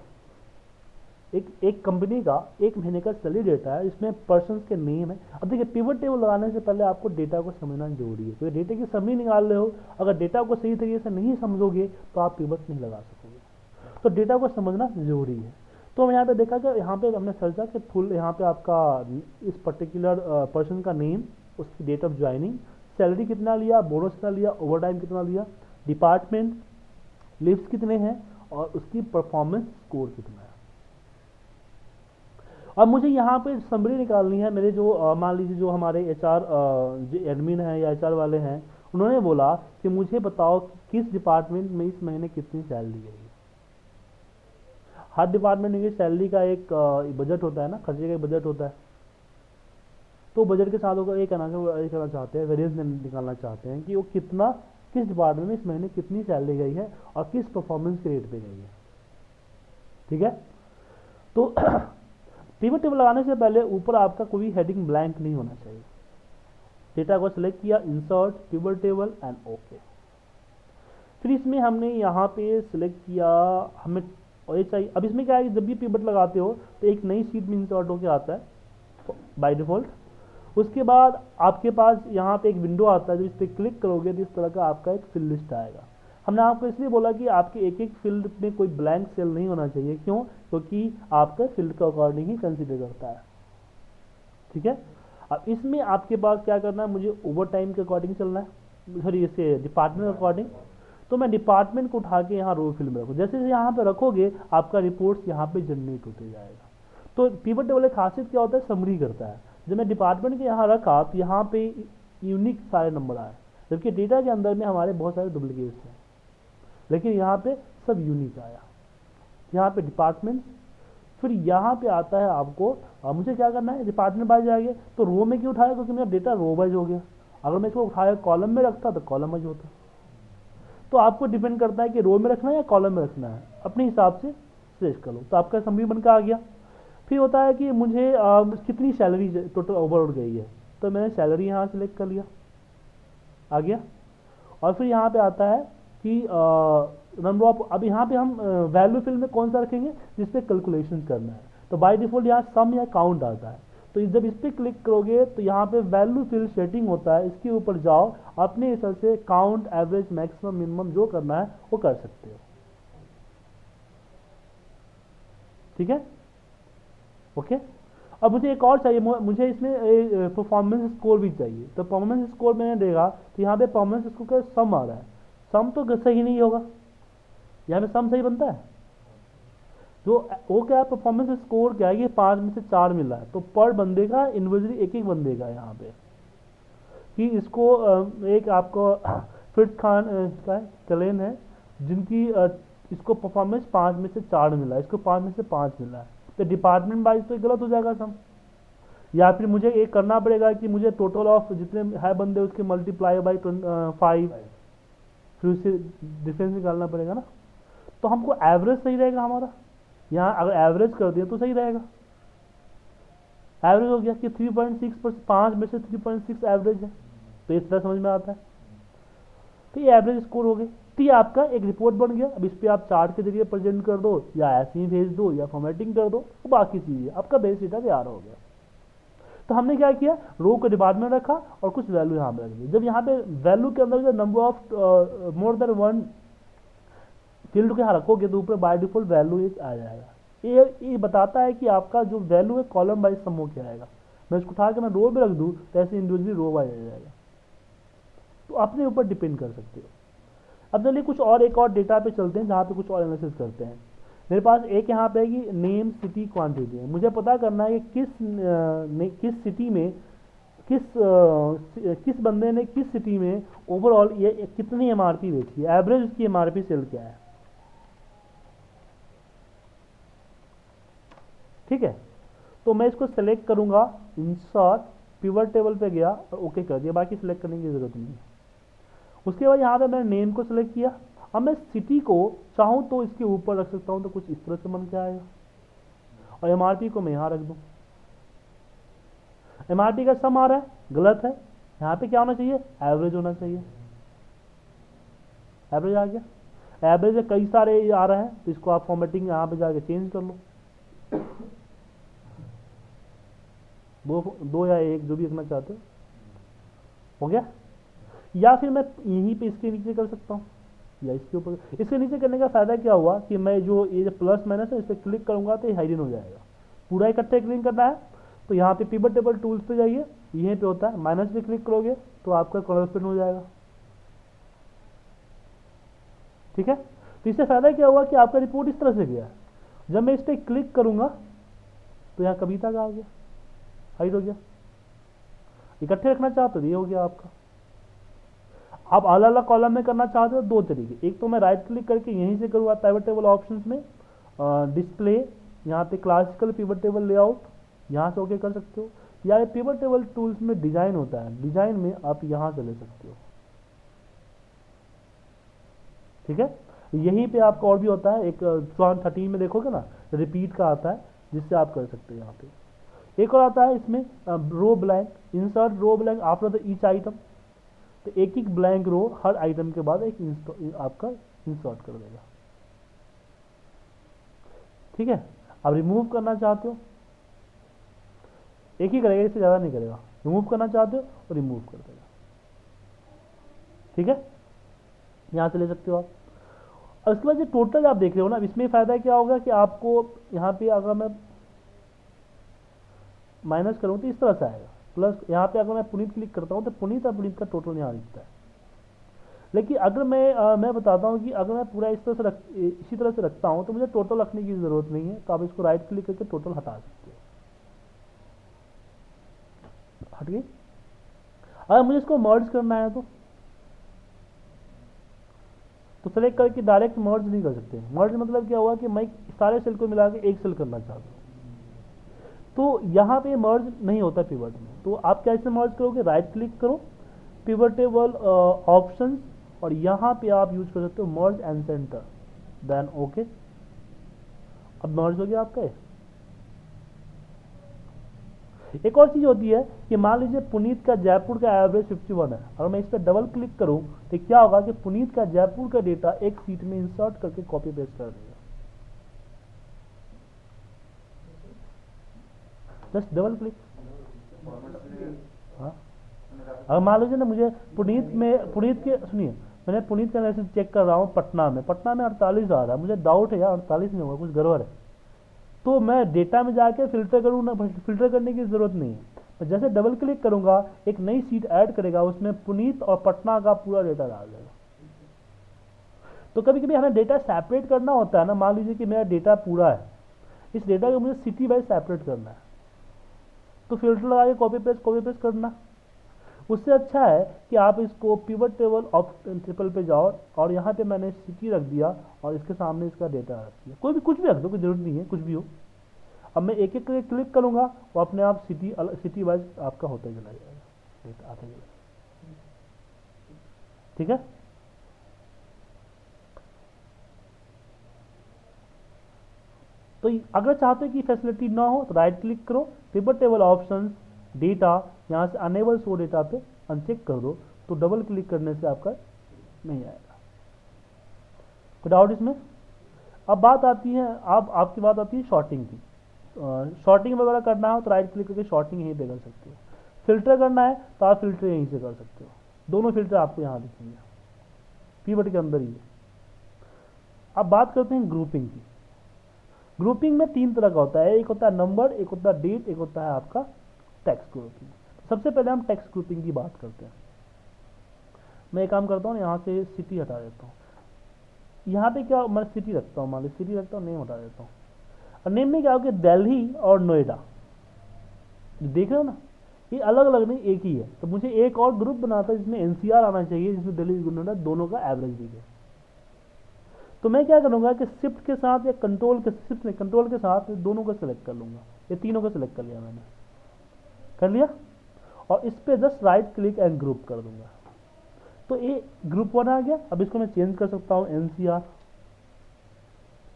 A: एक कंपनी का एक महीने का सैलरी डेटा है, इसमें पर्सन के नेम है। अब देखिए पिवट टेबल लगाने से पहले आपको डेटा को समझना जरूरी है, क्योंकि डेटा की समरी निकाल रहे हो, अगर डेटा को सही तरीके से नहीं समझोगे तो आप पिवट नहीं लगा सकोगे। तो डेटा को समझना जरूरी है। तो हम यहाँ पे देखा कि यहाँ पे हमने सर्चा कि फुल यहाँ पे आपका इस पर्टिकुलर पर्सन का नेम, उसकी डेट ऑफ ज्वाइनिंग, सैलरी कितना लिया, बोनस कितना लिया, ओवर टाइम कितना लिया, डिपार्टमेंट, लीव्स कितने हैं, और उसकी परफॉर्मेंस स्कोर कितना है। अब मुझे यहाँ पे समरी निकालनी है। मेरे जो मान लीजिए जो हमारे एचआर जो एडमिन है या एचआर वाले हैं, उन्होंने बोला कि मुझे बताओ कि किस डिपार्टमेंट में इस महीने कितनी सैलरी गई है। हर डिपार्टमेंट की सैलरी का एक बजट होता है ना, खर्चे का बजट होता है। तो बजट के साथ होकर ये करना चाहते हैं, वेरियंस निकालना चाहते हैं कि वो कितना, किस डिपार्टमेंट में इस महीने कितनी सैलरी गई है और किस परफॉर्मेंस के रेट पे गई है। ठीक है, तो पिवट टेबल लगाने से पहले ऊपर आपका कोई हेडिंग ब्लैंक नहीं होना चाहिए। डेटा को सिलेक्ट किया, insert pivot table and okay. फिर इसमें हमने यहाँ पे सिलेक्ट किया, हमें और ये चाहिए। अब इसमें क्या है कि जब भी पिवट लगाते हो तो एक नई शीट में इंसर्ट होकर आता है बाय डिफॉल्ट। उसके बाद आपके पास यहाँ पे एक विंडो आता है, जो इस पर क्लिक करोगे तो इस तरह का आपका एक फिल लिस्ट आएगा। हमने आपको इसलिए बोला कि आपके एक एक फील्ड में कोई ब्लैंक सेल नहीं होना चाहिए। क्यों? क्योंकि आपका फील्ड के अकॉर्डिंग ही कंसिडर करता है। ठीक है, अब इसमें आपके पास क्या करना है, मुझे ओवर टाइम के अकॉर्डिंग चलना है, सॉरी इसके डिपार्टमेंट के अकॉर्डिंग। तो मैं डिपार्टमेंट को उठा के यहाँ रो फील्ड में रखूँ। जैसे यहाँ पे रखोगे आपका रिपोर्ट्स यहाँ पे जनरेट होते जाएगा। तो पिवट टेबल की खासियत क्या होता है, समरी करता है। जब मैं डिपार्टमेंट के यहाँ रखा तो यहाँ पे यूनिक सारे नंबर आए, जबकि डेटा के अंदर में हमारे बहुत सारे डुप्लीकेट्स हैं, लेकिन यहाँ पे सब यूनिक आया। यहाँ पे डिपार्टमेंट, फिर यहाँ पे आता है आपको, मुझे क्या करना है, डिपार्टमेंट वाइज जाएंगे तो रो में क्यों उठाया, क्योंकि मेरा डेटा रो वाइज हो गया। अगर मैं इसको उठाया कॉलम में रखता तो कॉलम वाइज होता। तो आपको डिपेंड करता है कि रो में रखना है या कॉलम में रखना है, अपने हिसाब से सिलेक्ट कर लो। तो आपका समरी बनकर आ गया। फिर होता है कि मुझे कितनी सैलरी टोटल ओवरऑल गई है, तो मैंने सैलरी यहाँ सेलेक्ट कर लिया, आ गया। और फिर यहाँ पे आता है कि नंबर ऑफ, अब यहाँ पे हम वैल्यू फील्ड में कौन सा रखेंगे जिसपे कैलकुलेशन करना है। तो बाय डिफॉल्ट यहाँ सम या काउंट आता है। तो जब इस पर क्लिक करोगे तो यहाँ पे वैल्यू फील्ड सेटिंग होता है, इसके ऊपर जाओ, अपने हिसाब से काउंट, एवरेज, मैक्सिमम, मिनिमम जो करना है वो कर सकते हो। ठीक है, ओके। अब मुझे एक और चाहिए, मुझे इसमें परफॉर्मेंस स्कोर भी चाहिए। तो परफॉर्मेंस स्कोर मैंने देखा तो यहाँ पे परफॉर्मेंस स्कोर का सम आ रहा है। सम तो सही नहीं होगा, यहाँ पे सम सही बनता है। जो वो क्या है, परफॉर्मेंस स्कोर क्या है, ये 5 में से 4 मिल रहा है। तो पर बंदे का इंडिविजुअली एक एक बंदे का यहाँ पे कि इसको एक आपको फिट खान का कलेन है जिनकी इसको परफॉर्मेंस 5 में से 4 मिला है, इसको 5 में से 5 मिला है। तो डिपार्टमेंट वाइज तो गलत हो जाएगा सम। या फिर मुझे एक करना पड़ेगा कि मुझे टोटल ऑफ जितने है बंदे उसके मल्टीप्लाई बाई 5, फिर उससे डिफरेंस निकालना पड़ेगा ना। तो हमको एवरेज सही रहेगा हमारा, यहाँ अगर एवरेज कर दिया तो सही रहेगा। एवरेज हो गया कि 3.6 5 में से 3.6 एवरेज है, तो इस तरह समझ में आता है। तो ये एवरेज स्कोर हो गई। तो ये आपका एक रिपोर्ट बन गया। अब इस पर आप चार्ट के जरिए प्रेजेंट कर दो या ऐसे ही भेज दो या फॉर्मेटिंग कर दो, तो बाकी चीज़ें आपका बेस डेटा तैयार हो गया। तो हमने क्या किया, रो को डिपार्टमेंट रखा और कुछ वैल्यू यहाँ पे रख दी। जब यहाँ पे वैल्यू के अंदर number of more than 1 field के यहाँ रखोगे तो ऊपर बाय डिफॉल्ट वैल्यू एक आ जाएगा। ये बताता है कि आपका जो वैल्यू है कॉलम वाइज सम हो क्या आएगा। मैं इसको उठा के मैं रो में रख दूँ तो ऐसे इंडिविजुअली रो वाइज आ जाएगा। तो अपने ऊपर डिपेंड कर सकते हो। अब चलिए कुछ और एक और डेटा पे चलते हैं जहाँ पे कुछ और एनालिसिस करते हैं। मेरे पास एक यहाँ पे है कि नेम सिटी क्वांटिटी है, मुझे पता करना है कि किस सिटी में किस बंदे ने किस सिटी में ओवरऑल ये कितनी एमआरपी बेची है, एवरेज उसकी एमआरपी सेल क्या है। ठीक है, तो मैं इसको सेलेक्ट करूंगा, इंसर्ट पिवट टेबल पे गया और ओके कर दिया, बाकी सेलेक्ट करने की जरूरत नहीं है। उसके बाद यहाँ पे मैंने नेम को सिलेक्ट किया। अब मैं सिटी को चाहूँ तो इसके ऊपर रख सकता हूँ, तो कुछ इस तरह से बन के आएगा, और एमआरपी को मैं यहाँ रख दूँ। एमआरपी का सम आ रहा है, गलत है, यहाँ पे क्या होना चाहिए, एवरेज होना चाहिए। एवरेज आ गया, एवरेज में कई सारे आ रहे हैं, तो इसको आप फॉर्मेटिंग यहाँ पे जाके चेंज कर लो, दो या एक जो भी रखना चाहते हो, हो गया। या फिर मैं यहीं पे इसके नीचे कर सकता हूँ, या इसके ऊपर। इसके नीचे करने का फायदा क्या हुआ कि मैं जो ये प्लस माइनस है इस पर क्लिक करूंगा तो ये हाइडन हो जाएगा। पूरा इकट्ठे क्लिक करना है तो यहाँ पे पिवट टेबल टूल्स पे जाइए, यहीं पे होता है, माइनस पे क्लिक करोगे तो आपका कॉन्स्टेंट हो जाएगा। ठीक है, तो इससे फायदा क्या हुआ कि आपका रिपोर्ट इस तरह से गया। जब मैं इस पर क्लिक करूंगा तो यहाँ कविता का आ गया, हाइड हो गया। इकट्ठे रखना चाहते हो, ये हो गया आपका। आप अलग अलग कॉलम में करना चाहते हो, दो तरीके, एक तो मैं राइट क्लिक करके यहीं से करूँगा पिवट टेबल ऑप्शंस में, डिस्प्ले, यहाँ पे क्लासिकल पिवट टेबल लेआउट, यहाँ से ओके कर सकते हो, या ये पिवट टेबल टूल्स में डिजाइन होता है, डिजाइन में आप यहाँ से ले सकते हो। ठीक है, यहीं पे आपका और भी होता है, एक 13 में देखोगे ना, रिपीट का आता है, जिससे आप कर सकते हो। यहाँ पे एक और आता है इसमें row blank, insert row blank after the each item, तो एक एक ब्लैंक रो हर आइटम के बाद एक आपका इंसर्ट कर देगा। ठीक है, अब रिमूव करना चाहते हो, एक ही करेगा, इससे ज़्यादा नहीं करेगा। रिमूव करना चाहते हो तो रिमूव कर देगा। ठीक है, यहाँ से ले सकते हो आप। और उसके बाद जो टोटल आप देख रहे हो ना, इसमें फ़ायदा क्या होगा कि आपको यहाँ पे अगर मैं माइनस करूँ तो इस तरह से आएगा, प्लस यहाँ पे अगर मैं पुनीत क्लिक करता हूँ तो पुनीत और पुनीत का टोटल यहाँ दिखता है। लेकिन अगर मैं बताता हूँ कि अगर मैं पूरा इस तरह से इसी तरह से रखता हूँ तो मुझे टोटल रखने की ज़रूरत नहीं है, तो आप इसको राइट क्लिक करके टोटल हटा सकते हो। हट गई। अगर मुझे इसको मर्ज करना है तो सेलेक्ट करके डायरेक्ट मर्ज नहीं कर सकते। मर्ज मतलब क्या हुआ कि मैं सारे सेल को मिला के एक सेल करना चाहता हूँ, तो यहाँ पे मर्ज नहीं होता पिवट में। तो आप कैसे मर्ज करोगे, राइट क्लिक करो, पिवट टेबल ऑप्शंस, और यहाँ पे आप यूज कर सकते हो merge and center, then okay. अब मर्ज हो गया आपका। एक और चीज होती है कि मान लीजिए पुनीत का जयपुर का एवरेज 51 है, अगर मैं इस पर डबल क्लिक करूं तो क्या होगा कि पुनीत का जयपुर का डेटा एक सीट में इंसर्ट करके कॉपी पेस्ट कर देगा। Just double click. हाँ, अगर मान लीजिए ना मुझे पुनीत के सुनिए, मैंने पुनीत का मैसेज चेक कर रहा हूँ, पटना में 48 आ रहा है, मुझे डाउट है यार 48 नहीं होगा, कुछ गड़बड़ है। तो मैं डेटा में जाके फिल्टर करूँ ना, फिल्टर करने की ज़रूरत नहीं है, तो जैसे डबल क्लिक करूँगा एक नई सीट ऐड करेगा, उसमें पुनीत और पटना का पूरा डेटा डाल देगा। तो कभी कभी हमें डेटा सेपरेट करना होता है ना, मान लीजिए कि मेरा डेटा पूरा है, इस डेटा को मुझे सिटी वाइज सेपरेट करना है, तो फिल्टर लगा के कॉपी पेस्ट करना। उससे अच्छा है कि आप इसको पिवट टेबल ट्रिपल पे जाओ और यहाँ पे मैंने सिटी रख दिया और इसके सामने इसका डेटा रख दिया, कोई भी कुछ भी रख दो, कोई जरूरत नहीं है, कुछ भी हो। अब मैं एक एक करके क्लिक करूँगा, वो अपने आप सिटी वाइज आपका होता चला जाएगा, डेटा आता चला जाएगा। ठीक है, तो अगर चाहते हो कि फैसिलिटी ना हो तो राइट क्लिक करो, पिवट टेबल ऑप्शंस, डेटा, यहाँ से अनेबल शो डेटा पे अनचेक कर दो, तो डबल क्लिक करने से आपका नहीं आएगा। कोई डाउट इसमें? अब बात आती है, अब आपकी बात आती है शॉर्टिंग की। शॉर्टिंग वगैरह करना हो तो राइट क्लिक करके शॉर्टिंग यहीं पे कर सकते हो। फिल्टर करना है तो आप फिल्टर यहीं से कर सकते हो, दोनों फिल्टर आपको यहाँ दिखेंगे, पिवट के अंदर ही है। अब बात करते हैं ग्रुपिंग की। ग्रुपिंग में 3 तरह का होता है, एक होता है नंबर, एक होता है डेट, एक होता है आपका टेक्स्ट ग्रुपिंग। सबसे पहले हम टेक्स्ट ग्रुपिंग की बात करते हैं। मैं एक काम करता हूँ, यहाँ से सिटी हटा देता हूँ, यहाँ पे क्या मैं सिटी रखता हूँ, मान लो सिटी रखता हूँ, नेम हटा देता हूँ। और नेम में क्या होगा, दिल्ली और नोएडा, देख रहे हो ना, ये अलग अलग नहीं एक ही है। तो मुझे एक और ग्रुप बनाता है जिसमें एनसीआर आना चाहिए, जिसमें दिल्ली नोएडा दोनों का एवरेज दिखे। तो मैं क्या करूँगा कि शिफ्ट के साथ या कंट्रोल के, शिफ्ट नहीं कंट्रोल के साथ दोनों को सेलेक्ट कर लूँगा, ये तीनों को सेलेक्ट कर लिया मैंने, कर लिया। और इस पर just right click and group कर दूंगा, तो ये ग्रुप 1 आ गया। अब इसको मैं चेंज कर सकता हूँ एनसीआर,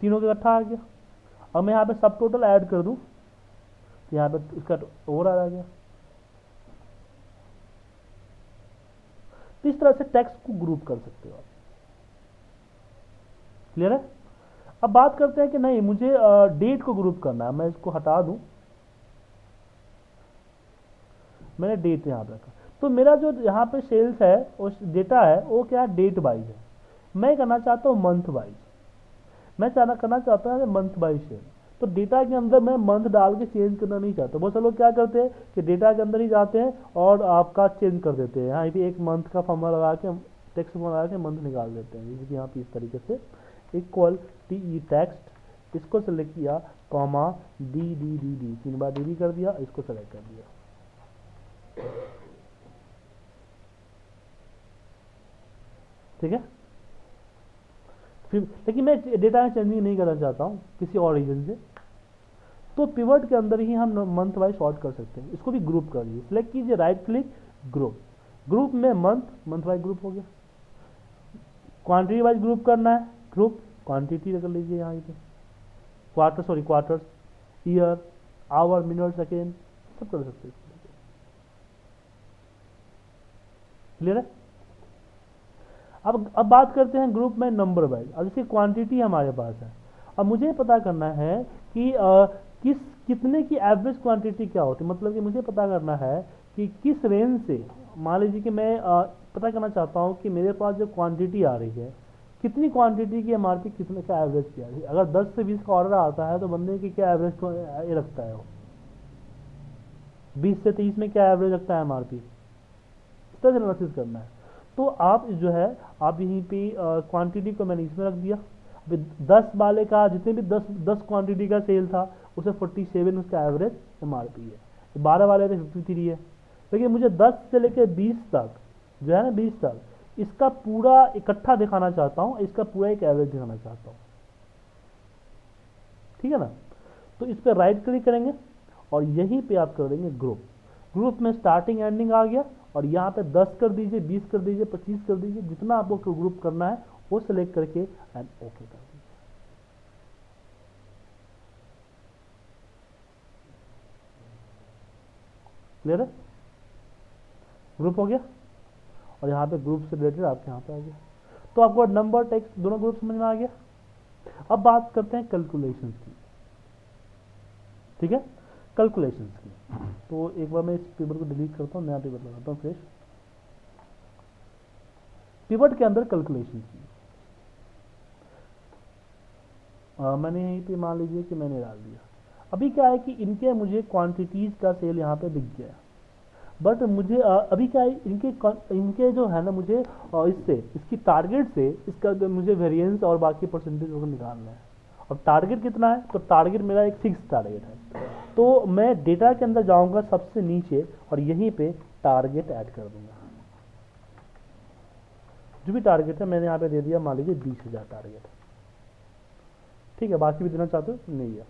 A: तीनों का इकट्ठा आ गया। अब मैं यहाँ पे सब टोटल ऐड कर दूँ तो यहाँ पे इसका ओवरऑल आ गया। तो इस तरह से टेक्स्ट को ग्रुप कर सकते हो आप। क्लियर है? अब बात करते हैं कि नहीं मुझे डेट को ग्रुप करना है, मैं इसको हटा दूं, मैंने डेट यहाँ पे रखा। तो मेरा जो यहाँ पे सेल्स है और डेटा है वो क्या है, डेट वाइज है। मैं करना चाहता हूँ मंथ वाइज, मैं करना चाहता हूँ मंथ वाइज सेल। तो डेटा के अंदर मैं मंथ डाल के चेंज करना नहीं चाहता। बहुत सारे लोग क्या करते हैं कि डेटा के अंदर ही जाते हैं और आपका चेंज कर देते हैं, यहाँ पे एक मंथ का फॉर्मूला लगा के टेक्स्ट फॉर्मूला लगा के मंथ निकाल देते हैं। जैसे कि यहाँ पे इस तरीके से इक्वल टी टेक्स्ट, इसको सेलेक्ट किया, comma D D D D, 3 बार डी डी कर दिया, इसको सेलेक्ट कर दिया। ठीक है, फिर लेकिन मैं डेटा में चेंजिंग नहीं करना चाहता हूँ किसी और रीजन से, तो पिवट के अंदर ही हम मंथ वाइज सॉर्ट कर सकते हैं। इसको भी ग्रुप कर लीजिए, सिलेक्ट कीजिए, राइट क्लिक, ग्रुप, ग्रुप में मंथ वाइज ग्रुप हो गया। क्वांटिटी वाइज ग्रुप करना है, ग्रुप क्वांटिटी कर लीजिए यहाँ पे, quarters, year, hour, minute, second, सब कर सकते हैं। क्लियर है? अब बात करते हैं ग्रुप में नंबर वाइज। अब जैसे क्वांटिटी हमारे पास है, अब मुझे पता करना है कि कितने की एवरेज क्वांटिटी क्या होती है। मतलब कि मुझे पता करना है कि किस रेंज से, मान लीजिए कि मैं पता करना चाहता हूँ कि मेरे पास जो क्वांटिटी आ रही है, कितनी क्वांटिटी की एमआरपी, कितने का एवरेज क्या है। अगर 10 से 20 का ऑर्डर आता है तो बंदे की क्या एवरेज ये रखता है वो, 20 से 30 में क्या एवरेज रखता है एमआरपी, इस तरह से एनालिसिस करना है। तो आप जो है आप यहीं पे क्वांटिटी को मैंने इसमें रख दिया। 10 वाले का जितने भी 10 क्वांटिटी का सेल था उसे 47 उसका एवरेज एमआरपी है। 12 वाले का 53 है। लेकिन मुझे 10 से लेकर 20 तक जो है ना, 20 तक इसका पूरा इकट्ठा दिखाना चाहता हूँ, इसका पूरा एक एवरेज दिखाना चाहता हूँ। ठीक है ना? तो इस पर राइट क्लिक करेंगे और यहीं पे आप कर देंगे ग्रुप। ग्रुप में स्टार्टिंग एंडिंग आ गया और यहाँ पे 10 कर दीजिए, 20 कर दीजिए, 25 कर दीजिए, जितना आपको ग्रुप करना है वो सिलेक्ट करके एंड ओके कर दीजिए। क्लियर है? ग्रुप हो गया और यहाँ पे ग्रुप से रिलेटेड आपके यहाँ पे आ गया। तो आपको नंबर, टेक्स्ट दोनों ग्रुप समझ में आ गया। अब बात करते हैं कैलकुलेशंस की। ठीक है, कैलकुलेशंस की। तो एक बार मैं इस पेपर को डिलीट करता हूँ, नया पेपर लगाता हूँ फ्रेश। पिवट के अंदर कैलकुलेशन की मैंने यहीं पे मान लीजिए कि मैंने डाल दिया। अभी क्या है कि इनके मुझे क्वांटिटीज का सेल यहाँ पे दिख गया, बट मुझे अभी क्या है इनके जो है ना, मुझे इससे इसकी टारगेट से इसका मुझे वेरिएंस और बाकी परसेंटेज को निकालना है। अब टारगेट कितना है, तो टारगेट मेरा एक फिक्स टारगेट है। तो मैं डेटा के अंदर जाऊंगा सबसे नीचे और यहीं पे टारगेट ऐड कर दूंगा। जो भी टारगेट है मैंने यहाँ पे दे दिया, मान लीजिए 20,000 टारगेट। ठीक है, बाकी भी देना चाहते हो नहीं है।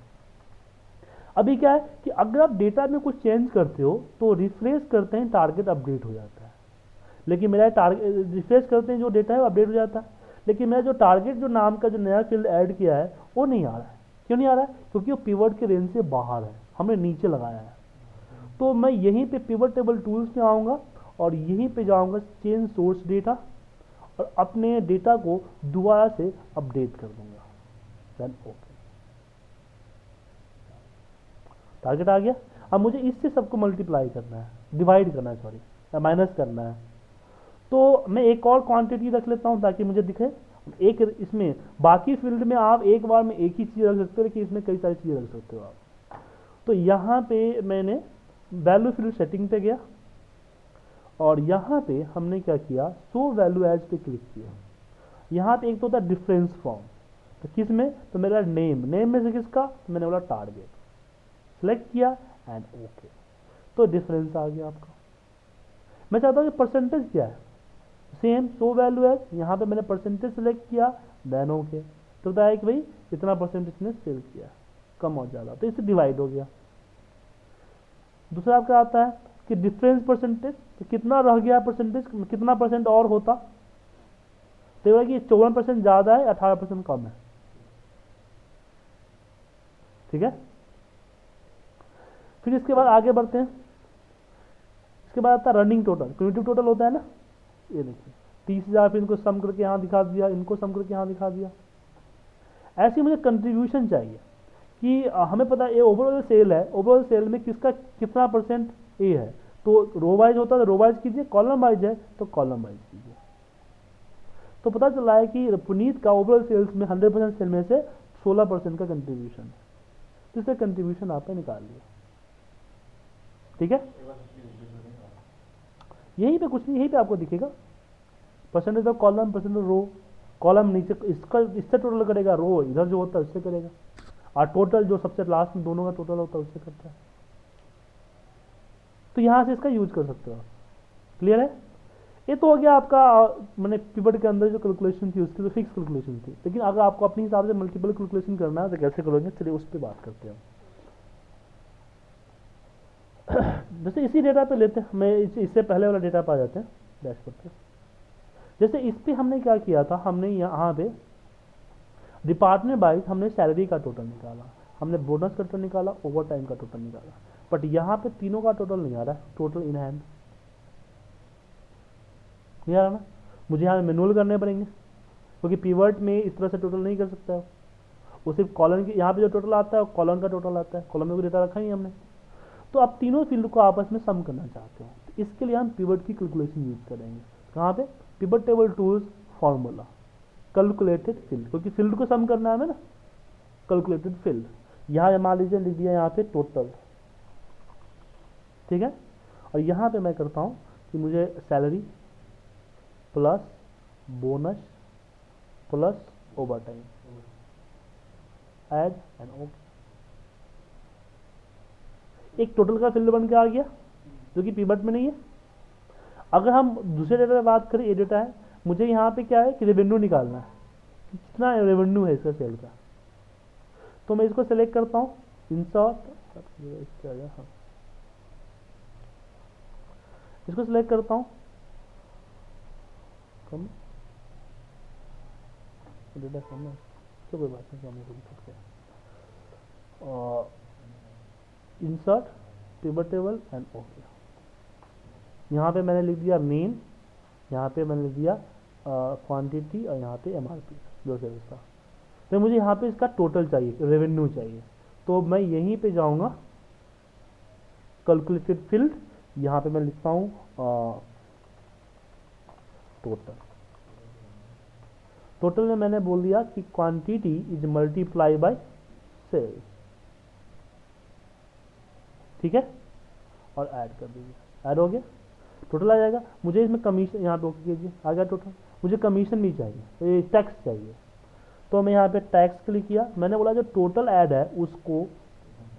A: अभी क्या है कि अगर आप डेटा में कुछ चेंज करते हो तो रिफ्रेश करते हैं, टारगेट अपडेट हो जाता है। लेकिन मेरा टारगेट रिफ्रेश करते हैं जो डेटा है वो अपडेट हो जाता है, लेकिन मेरा जो टारगेट जो नाम का जो नया फील्ड ऐड किया है वो नहीं आ रहा है। क्यों नहीं आ रहा है? क्योंकि वो पिवट के रेंज से बाहर है, हमने नीचे लगाया है। तो मैं यहीं पे पिवट टेबल टूल्स में आऊँगा और यहीं पे जाऊँगा चेंज सोर्स डेटा और अपने डेटा को दोबारा से अपडेट कर दूंगा। देन ओके, टारगेट आ गया। अब मुझे इससे सबको मल्टीप्लाई करना है, डिवाइड करना है, सॉरी माइनस करना है। तो मैं एक और क्वांटिटी रख लेता हूं ताकि मुझे दिखे। एक इसमें बाकी फील्ड में आप एक बार में एक ही चीज़ रख सकते हो, लेकिन इसमें कई सारी चीज़ें रख सकते हो आप। तो यहाँ पे मैंने वैल्यू फील्ड सेटिंग पे गया और यहाँ पे हमने क्या किया, शो वैल्यू एज पे क्लिक किया। यहाँ पे एक तो होता है डिफरेंस फ्रॉम, तो किस में, तो मेरा नेम, नेम में से किसका, तो मैंने बोला टारगेट, सेलेक्ट किया एंड ओके, तो डिफरेंस आ गया आपका। मैं चाहता हूँ कि परसेंटेज क्या है, सेम सो वैल्यू एज, यहाँ पे मैंने परसेंटेज सेलेक्ट किया देन ओके, तो बताया कि भाई इतना परसेंटेज ने सेल किया, कम और ज़्यादा, तो इससे डिवाइड हो गया। दूसरा आपका आता है कि डिफरेंस परसेंटेज, तो कितना रह गया परसेंटेज, कितना परसेंट और होता, तो ये कि 54% ज़्यादा है, 18% कम है, ठीक है। फिर इसके बाद आगे बढ़ते हैं, इसके बाद आता है रनिंग टोटल, क्यूमुलेटिव टोटल होता है ना, ये देखिए 30,000, फिर इनको सम करके यहाँ दिखा दिया, इनको सम करके यहाँ दिखा दिया। ऐसी मुझे कंट्रीब्यूशन चाहिए कि हमें पता है ये ओवरऑल सेल है, ओवरऑल सेल में किसका कितना परसेंट ए है, तो रो वाइज होता है तो रो वाइज कीजिए, कॉलम वाइज है तो कॉलम वाइज कीजिए। तो पता चला है कि पुनीत का ओवरऑल सेल्स में 100% सेल में से 16% का कंट्रीब्यूशन है, तो इसका कंट्रीब्यूशन आपने निकाल लिया, ठीक है। यहीं पे कुछ नहीं, यहीं पे आपको दिखेगा percentage of column, percentage row, column नीचे इसका इससे टोटल करेगा, रो इधर जो होता है उससे करेगा, और टोटल जो सबसे लास्ट में दोनों का टोटल होता है उससे करता है। तो यहाँ से इसका यूज कर सकते हो आप, क्लियर है। ये तो हो गया आपका, मैंने पिवट के अंदर जो कैलकुलेशन थी उसकी तो फिक्स कैलकुलेशन थी, लेकिन अगर आपको अपने हिसाब से मल्टीपल कैलकुलेशन करना है तो कैसे करोगे, चलिए उस पर बात करते हैं। जैसे इसी डेटा पे लेते हैं, मैं इससे पहले वाला डेटा पे आ जाते हैं डैशबोर्ड पे। जैसे इस पे हमने क्या किया था, हमने यहाँ पे डिपार्टमेंट वाइज हमने सैलरी का टोटल निकाला, हमने बोनस का टोटल निकाला, ओवर टाइम का टोटल निकाला, बट यहाँ पे तीनों का टोटल नहीं आ रहा है, टोटल इन हैंड नहीं आ रहा ना, मुझे यहाँ मैनुअल करने पड़ेंगे, क्योंकि पीवर्ट में इस तरह से टोटल नहीं कर सकता है वो सिर्फ कॉलम की, यहाँ पे जो टोटल आता है वो कॉलम का टोटल आता है, कॉलम में कोई डेटा रखा ही हमने। तो आप तीनों फील्ड को आपस में सम करना चाहते हो, तो इसके लिए हम पिवट की कैलकुलेशन यूज करेंगे, कहाँ पे, pivot table tools, formula, calculated field, क्योंकि फील्ड को सम करना है ना, कैलकुलेटेड फील्ड। यहाँ मान लीजिए लिख दिया यहाँ पे टोटल, ठीक है, और यहाँ पे मैं करता हूँ कि मुझे salary plus bonus plus overtime add and okay, एक टोटल का फील्ड बन के आ गया जो कि पिवट में नहीं है। अगर हम दूसरे डेटा में बात करें, ये डेटा है, मुझे यहाँ पे क्या है कि रेवेन्यू निकालना है, कितना रेवेन्यू है इसका सेल का, तो मैं इसको सेलेक्ट करता हूँ, इंसर्ट, इसको सिलेक्ट करता हूँ, कम डेटा कम है तो कोई बात नहीं, कम हो सकता है, और insert pivot table and okay. यहाँ पे मैंने लिख दिया मेन, यहाँ पे मैंने लिख दिया क्वांटिटी, और यहाँ पे एमआरपी जो सेल्स था, तो मुझे यहाँ पे इसका टोटल चाहिए, रेवेन्यू चाहिए, तो मैं यहीं पे जाऊँगा कैलकुलेटेड फील्ड, यहाँ पे मैं लिखता हूँ टोटल। टोटल में मैंने बोल दिया कि quantity is multiply by sales, ठीक है, और ऐड कर दीजिए, ऐड हो गया, टोटल आ जाएगा। मुझे इसमें कमीशन, यहाँ पे ओके कीजिए, आ गया टोटल। मुझे कमीशन भी चाहिए, तो ये टैक्स चाहिए, तो मैं यहाँ पे टैक्स क्लिक किया, मैंने बोला जो टोटल ऐड है उसको,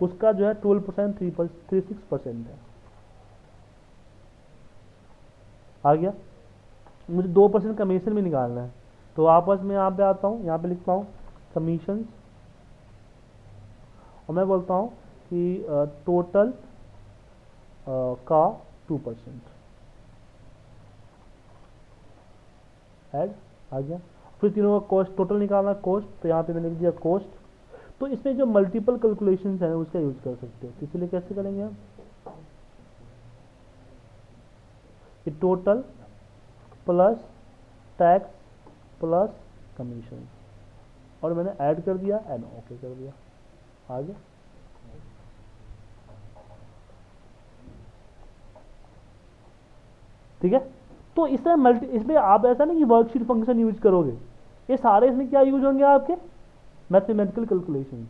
A: उसका जो है 12% 36% है, आ गया। मुझे 2% कमीशन भी निकालना है, तो आपस में यहाँ पे आता हूँ, यहाँ पे लिखता हूँ कमीशन, और मैं बोलता हूँ कि टोटल का 2% ऐड, आ गया। फिर तीनों का कॉस्ट टोटल निकालना, कॉस्ट, तो यहाँ पे मैंने लिख दिया कॉस्ट। तो इसमें जो मल्टीपल कैलकुलेशंस हैं उसका यूज कर सकते हो, इसलिए कैसे करेंगे हम, कि total plus tax plus commission, और मैंने ऐड कर दिया एंड ओके कर दिया, आ गया। ठीक है, तो इसमें इसमें आप ऐसा नहीं कि वर्कशीट फंक्शन यूज करोगे, ये सारे इसमें क्या यूज होंगे आपके, मैथमेटिकल कैलकुलेशन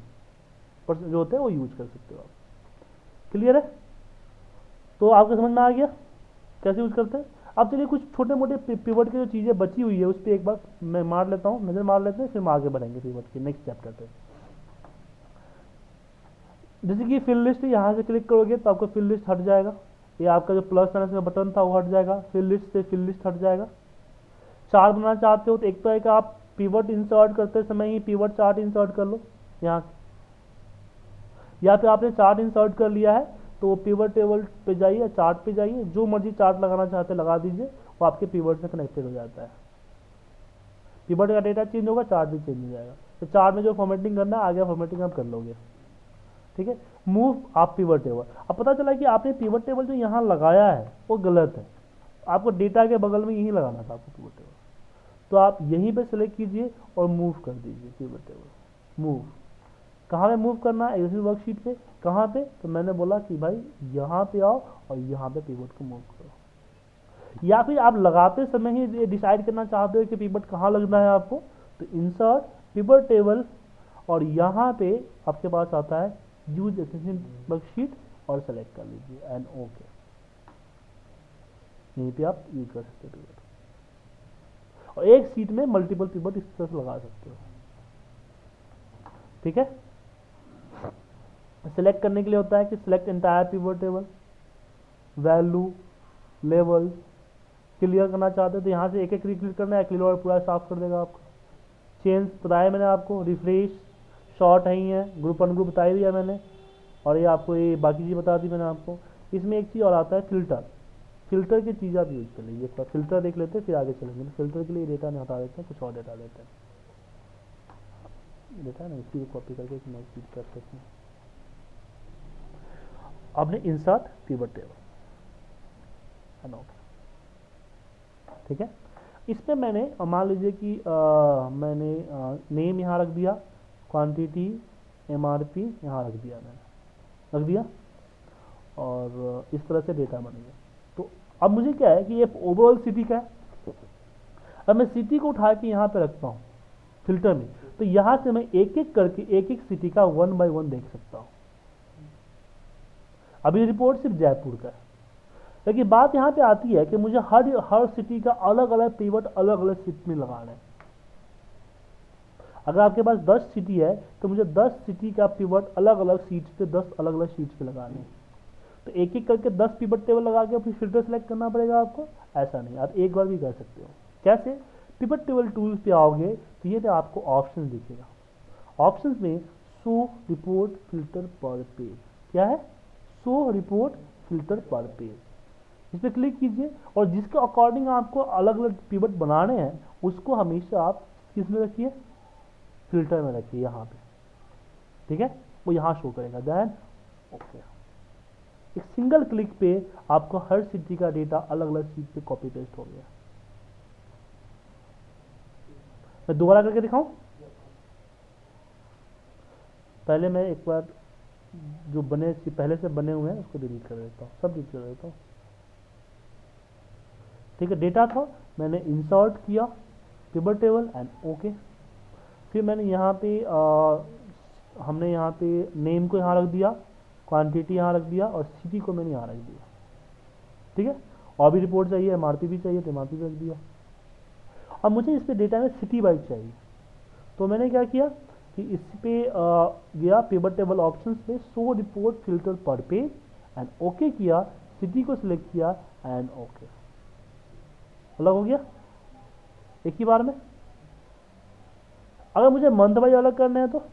A: जो होते हैं वो यूज कर सकते हो आप। क्लियर है, तो आपको समझ में आ गया कैसे यूज करते हैं। अब चलिए कुछ छोटे मोटे पिवट की जो चीज़ें बची हुई है उस पर एक बार मैं मार लेता हूँ, नज़र मार लेते हैं, फिर हम आगे बढ़ेंगे पिवट के नेक्स्ट चैप्टर पे। जैसे कि फिल लिस्ट, यहाँ से क्लिक करोगे तो आपका फिल लिस्ट हट जाएगा, ये आपका जो प्लस का बटन था वो हट जाएगा, फिल लिस्ट से फिल लिस्ट हट जाएगा। चार्ट बनाना चाहते हो तो एक तो है कि आप पिवट इंसर्ट करते समय ही पिवट चार्ट इंसर्ट कर लो यहाँ से, या फिर आपने चार्ट इंसर्ट कर लिया है तो पिवट टेबल पे जाइए, चार्ट पे जाइए, जो मर्जी चार्ट लगाना चाहते लगा दीजिए, वो आपके पिवट से कनेक्टेड हो जाता है। पिवट का डेटा चेंज होगा, चार्ट भी चेंज हो जाएगा। तो चार्ट में जो फॉर्मेटिंग करना है आगे फॉर्मेटिंग आप कर लोगे, ठीक है। मूव आप पिवट टेबल, अब पता चला कि आपने पिवट टेबल जो यहाँ लगाया है वो गलत है, आपको डेटा के बगल में यहीं लगाना था आपको पिवट टेबल, तो आप यहीं पे सेलेक्ट कीजिए और मूव कर दीजिए पिवट टेबल। मूव कहाँ पे मूव करना है, एक्सेल वर्कशीट पे, कहाँ पे, तो मैंने बोला कि भाई यहाँ पे आओ और यहाँ पे पिवट को मूव करो। या फिर आप लगाते समय ही डिसाइड करना चाहते हो कि पिवट कहाँ लगना है आपको, तो इंसर्ट पिवट टेबल और यहाँ पे आपके पास आता है यूज एक्सेल वर्कशीट और सेलेक्ट कर लीजिए एंड ओके, यहीं पे आप यूज कर सकते हो पिवट, और एक सीट में मल्टीपल पिवट इस तरह से लगा सकते हो, ठीक है। सिलेक्ट करने के लिए होता है कि select entire pivot table, value, level, clear करना चाहते हो तो यहाँ से एक एक क्लिक करना है, क्लियर और पूरा साफ कर देगा आपका। चेंज बताया मैंने आपको, रिफ्रेश, शॉर्ट है ही है, ग्रुप अनग्रुप बता ही दिया मैंने, और ये आपको ये बाकी चीज़ बता दी मैंने आपको। इसमें एक चीज़ और आता है फिल्टर, फिल्टर की चीज़ आप यूज कर लीजिए, एक बार फिल्टर देख लेते हैं फिर आगे चलेंगे। फिल्टर के लिए डेटा नहीं हटा देते हैं, कुछ और डेटा लेते हैं, डेटा ना इसी को कॉपी करके मैं चीज कर सकते हैं। आपने इंसर्ट पिवट टेबल, ठीक है। इसमें मैंने मान लीजिए कि मैंने नेम यहाँ रख दिया, क्वांटिटी, एमआरपी यहाँ रख दिया, मैंने रख दिया, और इस तरह से डेटा बन गया। तो अब मुझे क्या है कि ये ओवरऑल सिटी का है, अब मैं सिटी को उठा के यहाँ पे रखता हूँ फिल्टर में, तो यहाँ से मैं एक एक करके एक एक सिटी का 1 बाय 1 देख सकता हूँ। अभी रिपोर्ट सिर्फ जयपुर का है, लेकिन बात यहाँ पे आती है कि मुझे हर सिटी का अलग अलग पिवट अलग अलग सीट में लगाना है। अगर आपके पास 10 सिटी है तो मुझे 10 सिटी का पिवट अलग अलग सीट पे 10 अलग अलग सीट पे लगाने हैं, तो एक एक करके 10 पिवट टेबल लगा के फिर फिल्टर सेलेक्ट करना पड़ेगा आपको। ऐसा नहीं, आप एक बार भी कर सकते हो। कैसे? पिवट टेबल टूल्स पे आओगे तो ये आपको ऑप्शन दिखेगा, ऑप्शन में शो रिपोर्ट फिल्टर पर पेज, क्या है? शो रिपोर्ट फिल्टर पर पेज, इस पर क्लिक कीजिए और जिसके अकॉर्डिंग आपको अलग अलग पिवट बनाने हैं उसको हमेशा आप किस में रखिए, फिल्टर में रखिए यहाँ पे, ठीक है, वो यहाँ शो करेगा। देन ओके, एक सिंगल क्लिक पे आपको हर सिटी का डेटा अलग अलग सीट पे कॉपी पेस्ट हो गया। मैं दोबारा करके दिखाऊं? पहले मैं एक बार जो पहले से बने हुए हैं उसको डिलीट कर देता हूँ, सब डिलीट कर देता हूँ, ठीक है। डेटा था, मैंने इंसर्ट किया पिवट टेबल एंड ओके, फिर मैंने यहाँ पे हमने यहाँ पे नेम को यहाँ रख दिया, क्वांटिटी यहाँ रख दिया और सिटी को मैंने यहाँ रख दिया, ठीक है। और भी रिपोर्ट चाहिए, एमआरपी भी चाहिए तो एमआरपी रख दिया। अब मुझे इस पे डेटा में सिटी वाइज चाहिए, तो मैंने क्या किया कि इस पे गया पिवट टेबल ऑप्शंस पे, शो रिपोर्ट फिल्टर पर पेज एंड ओके किया, सिटी को सिलेक्ट किया एंड ओके, अलग हो गया एक ही बार में। अगर मुझे मंथ वाइज अलग करने हैं तो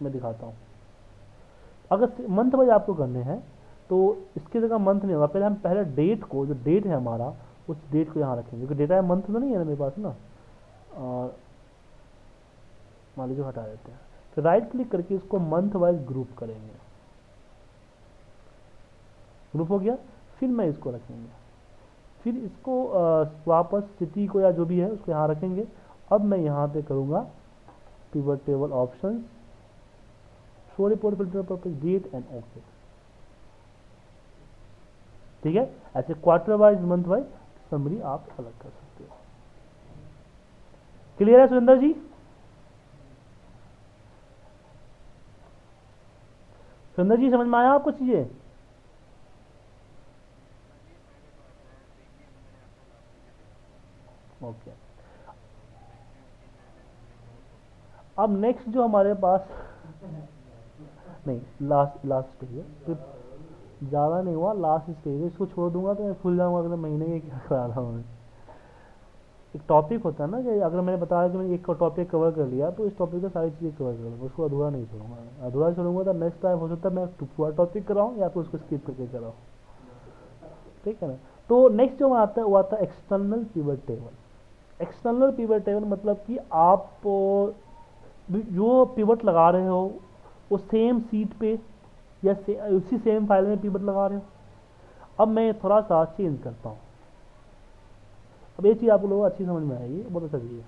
A: मैं दिखाता हूँ। अगर मंथ वाइज आपको करने हैं तो इसकी जगह मंथ नहीं होगा, पहले हम पहले डेट को, जो डेट है हमारा उस डेट को यहाँ रखेंगे, क्योंकि डेटा है मंथ तो नहीं है ना मेरे पास ना, और मान लीजिए हटा देते हैं, तो राइट क्लिक करके इसको मंथ वाइज ग्रुप करेंगे, ग्रुप हो गया। फिर मैं इसको रखेंगे, फिर इसको वापस सिटी को या जो भी है उसको यहाँ रखेंगे। अब मैं यहाँ पे करूँगा pivot table option, show report filter पर डेट एंड ओके, ठीक है। ऐसे quarter wise, month wise summary आप अलग कर सकते हो। क्लियर है सुरेंद्र जी? सुरेंद्र जी समझ में आया आपको चीजें? ओके। अब नेक्स्ट जो हमारे पास नहीं, लास्ट लास्ट स्टेज है, फिर ज़्यादा नहीं हुआ, लास्ट स्टेज है, इसको छोड़ दूंगा तो मैं भूल जाऊंगा अगले महीने ये क्या करा रहा हूँ मैं। एक टॉपिक होता है ना कि अगर मैंने बताया कि मैंने एक टॉपिक कवर कर लिया तो इस टॉपिक का सारी चीज़ें कवर कर लूँगा, उसको अधूरा नहीं छोड़ूंगा। अधूरा छोड़ूंगा तो नेक्स्ट टाइम हो सकता है मैं पूरा टॉपिक कराऊँ या फिर उसको स्किप करके कराऊँ, ठीक है ना। तो नेक्स्ट जो आता है वो आता है external pivot table. External pivot table मतलब कि आप जो पिवट लगा रहे हो वो सेम सीट पे या उसी सेम फाइल में पिवट लगा रहे हो। अब मैं थोड़ा सा चेंज करता हूँ। अब ये चीज़ आप लोगों को अच्छी समझ में आएगी, बहुत अच्छा चीज़ है।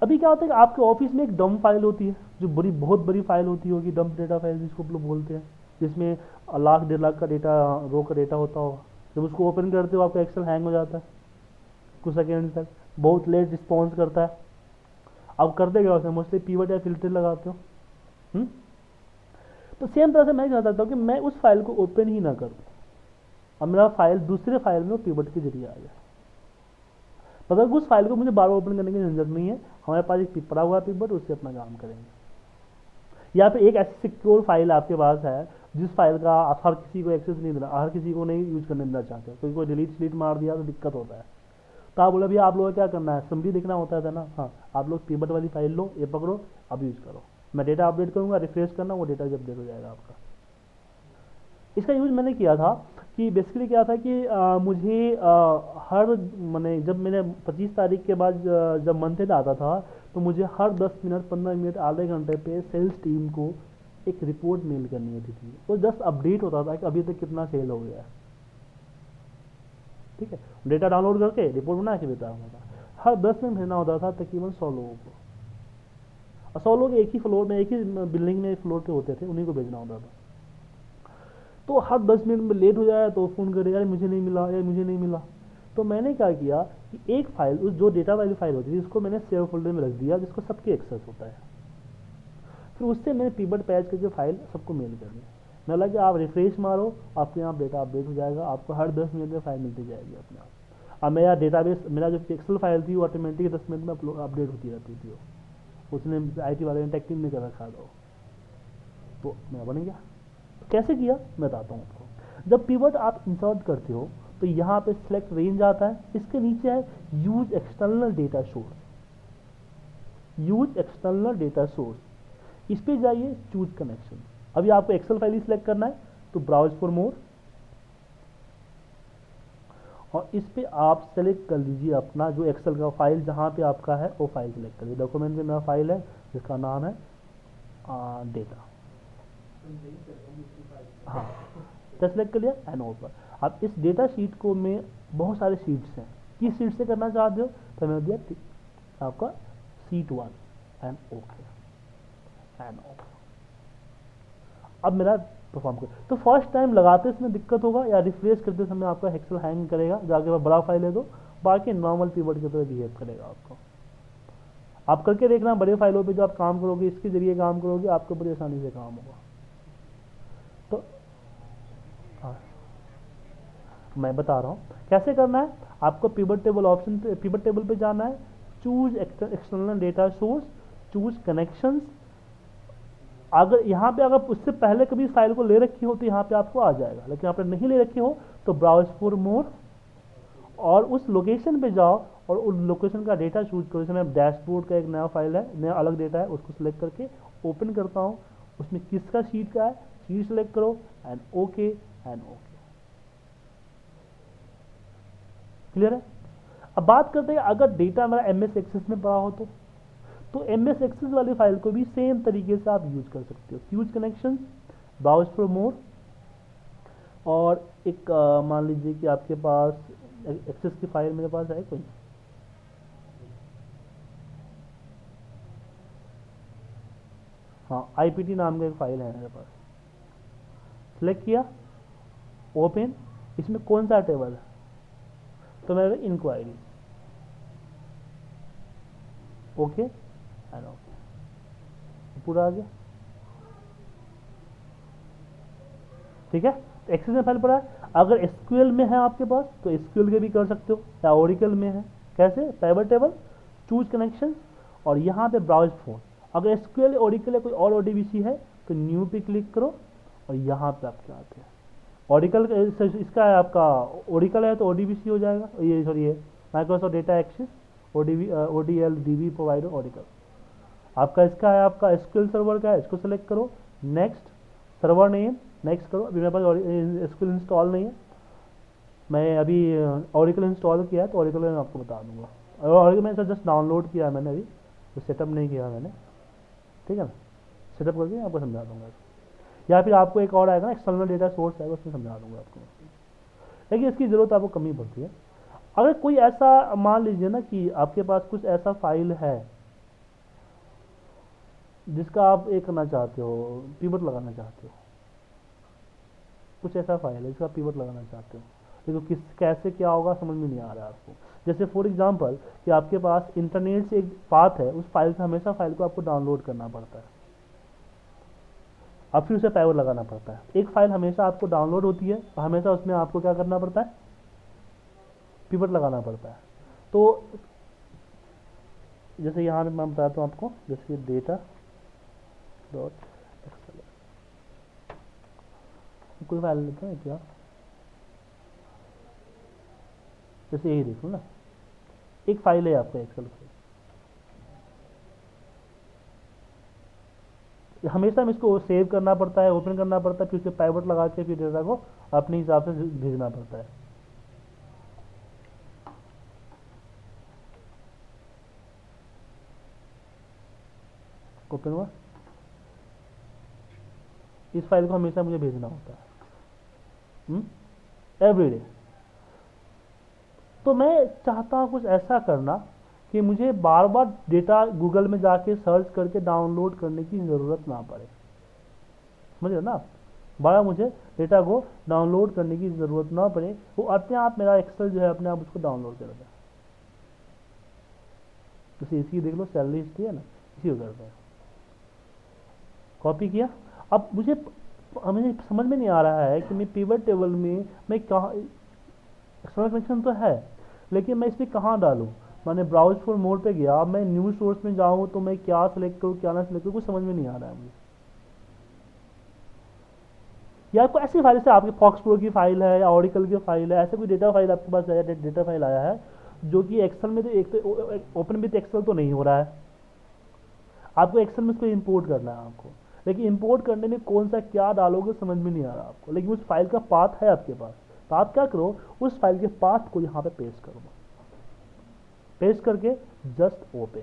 A: अभी क्या होता है कि आपके ऑफिस में एक डंप फाइल होती है, जो बड़ी बहुत बड़ी फाइल होती होगी, डंप डेटा फाइल जिसको आप लोग बोलते हैं, जिसमें लाख 1.5 लाख का डेटा, रो का डेटा होता होगा। जब उसको ओपन करते हो आपका एक्सेल हैंग हो जाता है कुछ सेकेंड तक, बहुत लेट रिस्पॉन्स करता है। अब करते क्या होता है, मोस्टली पीवट या फिल्टर लगाते हो। तो सेम तरह से मैं क्या चाहता हूँ कि मैं उस फाइल को ओपन ही ना करूँ, अब मेरा फाइल दूसरे फाइल में पिवट के जरिए आ जाए। मतलब उस फाइल को मुझे बार बार ओपन करने की झंझट नहीं है, हमारे पास एक पड़ा हुआ पिवट, उससे अपना काम करेंगे। या फिर एक ऐसी सिक्योर फाइल आपके पास है जिस फाइल का हर किसी को एक्सेस नहीं देना, हर किसी को नहीं यूज करने देना चाहते, क्योंकि कोई डिलीट मार दिया तो दिक्कत होता है। तो आप बोले भैया आप लोगों को क्या करना है, समरी देखना होता था ना, हाँ आप लोग पिवट वाली फाइल लो, ये पकड़ो, अब यूज करो। मैं डेटा अपडेट करूंगा, रिफ्रेश करना, वो डेटा भी अपडेट हो जाएगा आपका। इसका यूज मैंने किया था कि बेसिकली क्या था कि मुझे हर मैंने जब मैंने 25 तारीख के बाद जब मंथ एंड आता था तो मुझे हर 10 मिनट 15 मिनट आधे घंटे पे सेल्स टीम को एक रिपोर्ट मेल करनी होती थी। वो जस्ट अपडेट होता था कि अभी तक कितना सेल हो गया है, ठीक है। डेटा डाउनलोड करके रिपोर्ट बना के देता होता था। हर 10 मिनट भेजना होता था तकरीबन 100 लोगों को, और 100 लोग एक ही फ्लोर में, एक ही बिल्डिंग में फ्लोर पे होते थे, उन्हीं को भेजना होता था। तो हर 10 मिनट में लेट हो जाए तो फ़ोन करे, यार मुझे नहीं मिला, यार मुझे नहीं मिला। तो मैंने क्या किया कि एक फाइल, उस जो डेटा वाली फाइल होती थी उसको मैंने सेव फोल्डर में रख दिया जिसको सबके एक्सेस होता है। फिर उससे मैंने पिवट पैच करके फाइल सबको मेल कर दी। मैं लगा कि आप रिफ्रेश मारो, आपके यहाँ डेटा अपडेट हो जाएगा, आपको हर 10 मिनट में फाइल मिलती जाएगी अपने आप। अब मेरा डेटाबेस, मेरा जो एक्सेल फाइल थी वो ऑटोमेटिक 10 मिनट में अपडेट होती रहती थी। उसने IT वाले ने, टेक टीम ने कर रखा था, तो मेरा बन गया। कैसे किया मैं बताता हूँ आपको। जब पिवट आप इंसर्ट करते हो तो यहाँ पे सिलेक्ट रेंज आता है, इसके नीचे है use external data source, use external data source, इस पे जाइए, चूज कनेक्शन। अभी आपको एक्सेल फाइल ही सिलेक्ट करना है तो ब्राउज फॉर मोर, और इस पे आप सेलेक्ट कर लीजिए अपना जो एक्सेल का फाइल जहाँ पे आपका है वो फाइल सेलेक्ट करिए। डॉक्यूमेंट में मेरा फाइल है जिसका नाम है डेटा, हाँ सेलेक्ट कर लिया एंड ओपन। अब इस डेटा शीट को मैं, बहुत सारे शीट्स हैं, किस शीट से करना चाहते हो, तो मैंने दिया आपका sheet 1 and okay and okay. अब मेरा परफॉर्म कर, तो फर्स्ट टाइम लगाते समय दिक्कत होगा या रिफ्रेश करते समय आपका एक्सेल हैंग करेगा, जाके बड़ा फाइल है तो बाकी नॉर्मल पिवट की तरह बिहेव करेगा आपको। आप करके देखना, बड़े फाइलों पे जो आप काम करोगे, इसके जरिए काम करोगे, आपको बड़ी आसानी से काम होगा। तो हाँ, मैं बता रहा हूँ कैसे करना है। आपको पिवट टेबल ऑप्शन पे, पिवट टेबल पे जाना है, choose external data source, choose connections. अगर यहाँ पे अगर उससे पहले कभी इस फाइल को ले रखी हो तो यहाँ पे आपको आ जाएगा, लेकिन आपने नहीं ले रखी हो तो ब्राउज फॉर मोर, और उस लोकेशन पे जाओ और उस लोकेशन का डेटा चूज करो। जैसे मैं डैशबोर्ड का एक नया फाइल है, नया अलग डेटा है, उसको सिलेक्ट करके ओपन करता हूँ। उसमें किसका शीट का है, शीट सेलेक्ट करो and okay and okay. Clear है। अब बात करते हैं अगर डेटा मेरा MS एक्सेस में पड़ा हो तो MS एक्सेस वाली फाइल को भी सेम तरीके से आप यूज कर सकते हो। Use connection, browse for more, और एक मान लीजिए कि आपके पास एक्सेस की फाइल मेरे पास है कोई, हाँ IPT नाम का एक फाइल है मेरे पास, सिलेक्ट किया, ओपन। इसमें कौन सा टेबल है, तो मेरे इंक्वायरी, ओके एंड ओके, पूरा आ गया। ठीक है, तो एक्सेस में फाइल पड़ा है। अगर एसक्यूएल में है आपके पास तो एसक्यूएल के भी कर सकते हो, या ओरिकल में है कैसे, पाइवट टेबल, चूज कनेक्शन, और यहाँ पे ब्राउज फोन। अगर एसक्यूएल ओरिकल या कोई और ओडीबीसी है तो न्यू पे क्लिक करो और यहाँ पे आपके आते हैं ओरिकल। इसका है आपका ओरिकल है तो ओडीबीसी हो जाएगा, ये सॉरी ये Microsoft data access ODL DB provider Oracle. आपका इसका है आपका एसक्यूएल सर्वर का है, इसको सेलेक्ट करो, नेक्स्ट, सर्वर नेम नेक्स्ट करो। अभी मेरे पास एसक्यूएल इंस्टॉल नहीं है, मैं अभी ओरिकल इंस्टॉल किया है तो ओरिकल मैं आपको बता दूंगा। और ओरिकल मैंने जस्ट डाउनलोड किया है मैंने, अभी तो सेटअप नहीं किया मैंने, ठीक है ना। सेटअप करके आपको समझा दूंगा, या फिर आपको एक और आएगा ना एक्सटर्नल डेटा सोर्स आएगा, उसमें समझा दूंगा आपको। लेकिन इसकी ज़रूरत आपको कमी पड़ती है। अगर कोई ऐसा मान लीजिए ना कि आपके पास कुछ ऐसा फाइल है जिसका आप एक करना चाहते हो, पिवट लगाना चाहते हो, कुछ ऐसा फाइल है जिसका पिवट लगाना चाहते हो, देखो किस कैसे क्या होगा समझ में नहीं आ रहा है आपको। जैसे फॉर एग्जांपल कि आपके पास इंटरनेट से एक पाथ है, उस फाइल से हमेशा फाइल को आपको डाउनलोड करना पड़ता है, अब फिर उसे पाइवट लगाना पड़ता है। एक फाइल हमेशा आपको डाउनलोड होती है और हमेशा उसमें आपको क्या करना पड़ता है, पिवट लगाना पड़ता है। तो जैसे यहाँ मैं बताता हूँ आपको, जैसे डेटा डॉट एक्सएल, कोई फाइल लेते हैं क्या, जैसे यही देख लो ना, एक फाइल है आपका एक्सेल फाइल, हमेशा हम इसको सेव करना पड़ता है, ओपन करना पड़ता है, फिर उसे पाइवट लगा के फिर डेटा को अपने हिसाब से भेजना पड़ता है। ओपन हुआ, इस फाइल को हमेशा मुझे भेजना होता है एवरीडे। तो मैं चाहता हूँ कुछ ऐसा करना कि मुझे बार बार डेटा गूगल में जाके सर्च करके डाउनलोड करने की ज़रूरत ना पड़े, समझ रहे हो ना, बार मुझे डेटा को डाउनलोड करने की ज़रूरत ना पड़े, वो अपने आप मेरा एक्सेल जो है अपने आप उसको डाउनलोड करेगा। जैसे इसी देख लो, सैलरी हिस्ट्री है ना, इसी को करते हैं, कॉपी किया। अब मुझे समझ में नहीं आ रहा है कि मैं पिवट टेबल में मैं कहाँ, एक्सटर्नल कनेक्शन तो है लेकिन मैं इसमें कहाँ डालूँ। मैंने ब्राउज फॉर मोड पे गया, अब मैं न्यू सोर्स में जाऊँ तो मैं क्या सिलेक्ट करूँ क्या ना सिलेक्ट करूँ, कुछ समझ में नहीं आ रहा है मुझे। या कोई ऐसी फाइल से आपके फॉक्स प्रो की फाइल है या ऑरिकल की फाइल है, ऐसे कोई डेटा फाइल आपके पास आया, डेटा फाइल आया है जो कि एक्सेल में तो एक तो ओपन विथ एक्सेल तो नहीं हो रहा है, आपको एक्सेल में उसको इंपोर्ट करना है आपको, लेकिन इंपोर्ट करने में कौन सा क्या डालोगे समझ में नहीं आ रहा आपको। लेकिन उस फाइल का पाथ है आपके पास, तो आप क्या करो, उस फाइल के पाथ को यहाँ पे पेस्ट करो, पेस्ट करके जस्ट ओपन।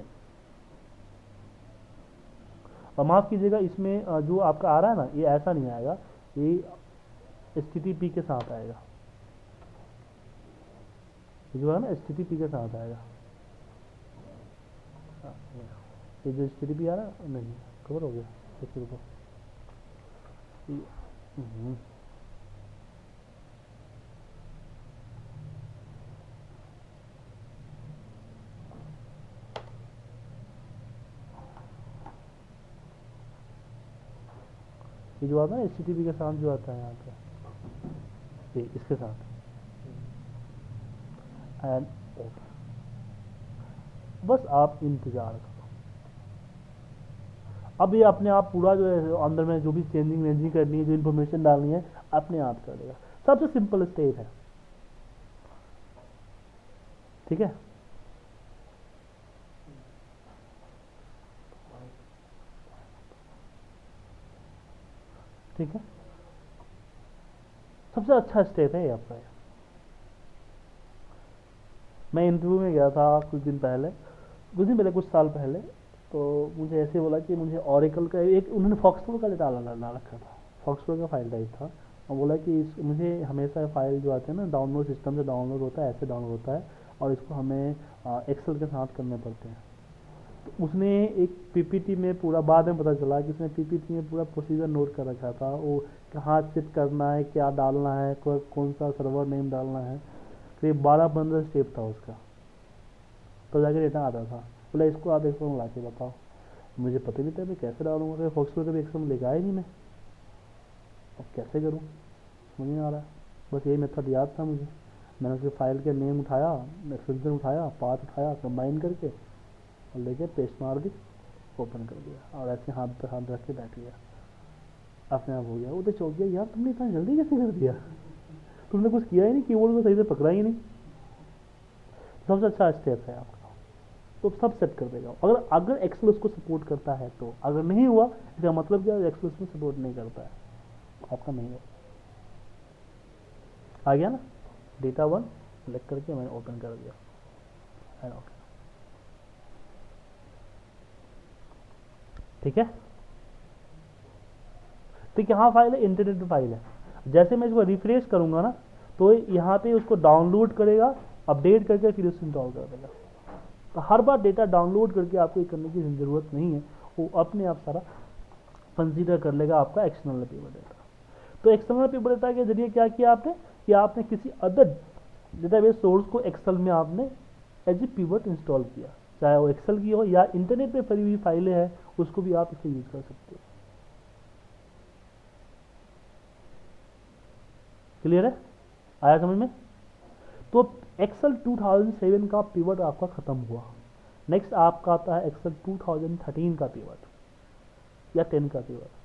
A: और माफ़ कीजिएगा, इसमें जो आपका आ रहा है ना, ये ऐसा नहीं आएगा, ये HTTP के साथ आएगा, जो है ना HTTP के साथ आएगा। ये जो HTTP आ रहा है नहीं कवर हो गया, देखिए रुको, ये जो आता है HTTP के साथ जो आता है यहाँ पे, ये इसके साथ एंड ओपन। बस आप इंतजार करो, अब ये अपने आप पूरा जो है अंदर में जो भी चेंजिंग वेंजिंग करनी है, जो इन्फॉर्मेशन डालनी है अपने आप कर देगा। सबसे सिंपल स्टेप है, ठीक है। ठीक है, सबसे अच्छा स्टेप है ये आपका। मैं इंटरव्यू में गया था कुछ दिन पहले, कुछ साल पहले, तो मुझे ऐसे बोला कि मुझे ओरेकल का एक, उन्होंने फॉक्सप्रो का डाला ना रखा था, फॉक्सप्रो का फाइल टाइप था, और बोला कि मुझे हमेशा फाइल जो आते हैं ना डाउनलोड सिस्टम से डाउनलोड होता है, ऐसे डाउनलोड होता है और इसको हमें एक्सेल के साथ करने पड़ते हैं। तो उसने एक पीपीटी में पूरा, बाद में पता चला कि उसने पीपीटी में पूरा प्रोसीजर नोट कर रखा था, वो कहाँ सेट करना है, क्या डालना है, कौन सा सर्वर नेम डालना है, करीब 12-15 स्टेप था उसका, तो जाके डेटा आता था। बोला इसको आप एक्सेल में ला के बताओ, मुझे पता नहीं था मैं कैसे डालूंगा, फिर फॉक्सप्रो कभी एक्सेल में लेकर आया नहीं मैं, अब कैसे करूँ समझ नहीं आ रहा है। बस यही मेथड याद था मुझे, मैंने उसके फाइल के नेम उठाया, एक्सटेंशन उठाया, पाथ उठाया, कंबाइन करके और लेके पेस्ट मार दी, ओपन कर दिया और ऐसे हाथ पे हाथ रख के बैठ गया, अपने आप हो गया। वो तो चौंक गया, यार तुमने इतना जल्दी कैसे कर दिया, तुमने कुछ किया ही नहीं, कीबोर्ड को सही से पकड़ा ही नहीं। सबसे अच्छा स्टेप है आपका, तो सब सेट कर देगा। अगर अगर एक्सेल उसको सपोर्ट करता है तो, अगर नहीं हुआ इसका मतलब क्या, एक्सेल उसको सपोर्ट नहीं करता है, आपका नहीं होगा। आ गया ना, डेटा वन सेलेक्ट करके मैंने ओपन कर दिया एंड ओके, ठीक है। तो यहाँ फाइल है, इंटरनेट पे फाइल है। जैसे मैं इसको रिफ्रेश करूंगा ना, तो यहाँ पे उसको डाउनलोड करेगा, अपडेट करके फिर उसको इंस्टॉल कर देगा। तो हर बार डेटा डाउनलोड करके आपको ये करने की ज़रूरत नहीं है, वो अपने आप सारा कंसीडर कर लेगा आपका एक्सटर्नल पिवट डेटा। तो एक्सटर्नल पिवट डेटा के जरिए क्या किया आपने, कि आपने किसी अदर डेटाबेस सोर्स को एक्सेल में आपने एज ए पिवट इंस्टॉल किया, चाहे वो एक्सेल की हो या इंटरनेट पे पड़ी हुई फाइलें हैं, उसको भी आप इसे यूज कर सकते हो। क्लियर है, आया समझ में। तो एक्सेल 2007 का पिवट आपका खत्म हुआ। नेक्स्ट आपका आता है एक्सेल 2013 का पिवट या 10 का पिवट।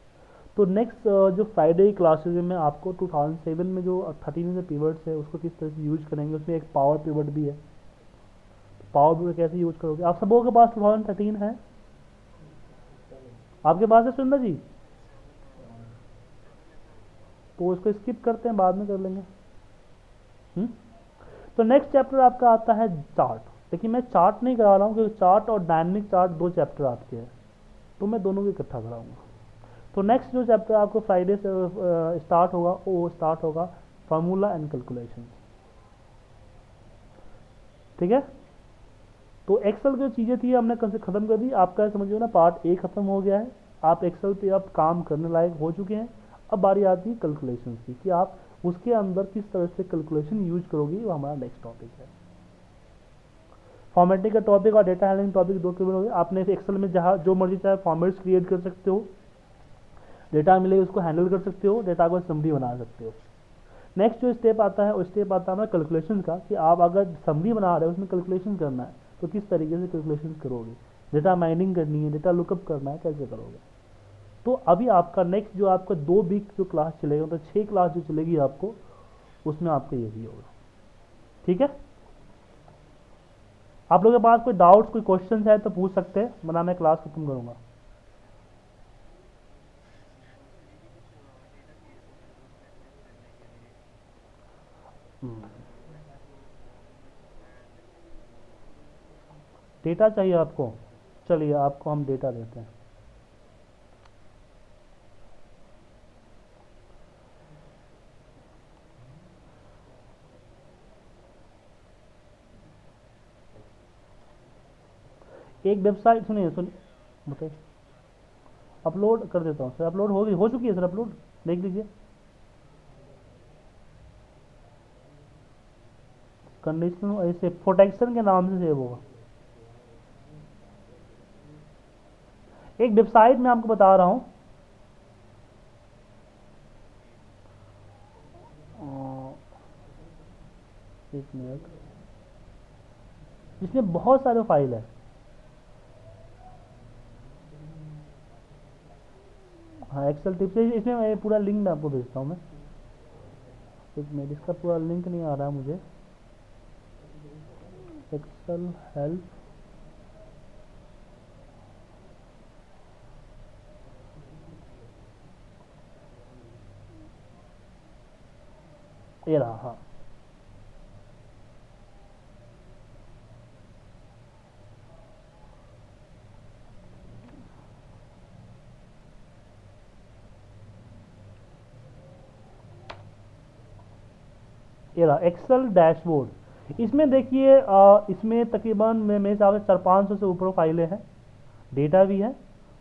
A: तो नेक्स्ट जो फ्राइडे क्लासेज में आपको 2007 में जो 13 में पिवट्स है उसको किस तरह से यूज करेंगे, उसमें एक पावर पिवट भी है। पावर पिवट कैसे यूज करोगे, आप सबों के पास 2013 है, आपके पास है सुंदर जी, तो उसको स्किप करते हैं, बाद में कर लेंगे। तो नेक्स्ट चैप्टर आपका आता है चार्ट। लेकिन मैं चार्ट नहीं करा रहा हूँ क्योंकि चार्ट और डायनेमिक चार्ट दो चैप्टर आपके हैं, तो मैं दोनों को इकट्ठा कराऊंगा। तो नेक्स्ट जो चैप्टर आपको फ्राइडे से स्टार्ट होगा, वो स्टार्ट होगा फार्मूला एंड कैलकुलेशन, ठीक है। तो एक्सेल की जो चीज़ें थी हमने खत्म कर दी, आपका समझिए ना पार्ट ए खत्म हो गया है, आप एक्सेल पे अब काम करने लायक हो चुके हैं। अब बारी आती है कैलकुलेशन की, कि आप उसके अंदर किस तरह से कैलकुलेशन यूज करोगे, वो हमारा नेक्स्ट टॉपिक है। फॉर्मेटिंग का टॉपिक और डेटा हैंडलिंग टॉपिक दो क्लियर हो गए। आपने एक्सेल में जहाँ जो मर्जी चाहे फॉर्मेट्स क्रिएट कर सकते हो, डेटा मिले उसको हैंडल कर सकते हो, डेटा को समरी बना सकते हो। नेक्स्ट जो स्टेप आता है, वो स्टेप आता है कैलकुलेशन का, कि आप अगर समरी बना रहे हो उसमें कैलकुलेशन करना है तो किस तरीके से कैलकुलेशन करोगे, डेटा माइनिंग करनी है, डेटा लुकअप करना है, कैसे करोगे। तो अभी आपका नेक्स्ट जो आपका 2 वीक जो क्लास चलेगा, मतलब 6 क्लास जो चलेगी आपको, उसमें आपका यही होगा, ठीक है। आप लोगों के पास कोई डाउट्स, कोई क्वेश्चन है तो पूछ सकते हैं, वरना मैं क्लास खत्म करूंगा। डेटा चाहिए आपको, चलिए आपको हम डेटा देते हैं। एक वेबसाइट, सुनिए बताइए, अपलोड कर देता हूँ सर, अपलोड हो चुकी है सर, अपलोड देख लीजिए। कंडीशनल ऐसे प्रोटेक्शन के नाम से सेव होगा। एक वेबसाइट मैं आपको बता रहा हूँ, एक मिनट, इसमें बहुत सारे फाइल है। हाँ एक्सेल टिप्स, इसमें मैं पूरा लिंक मैं आपको भेजता हूँ। मैं एक मिनट, इसका पूरा लिंक नहीं आ रहा है मुझे। एक्सेल हेल्प, ये रहा, हाँ ये रहा एक्सेल डैशबोर्ड। इसमें देखिए इसमें तकरीबन मेरे हिसाब से 400-500 से ऊपर फाइलें हैं, डेटा भी है।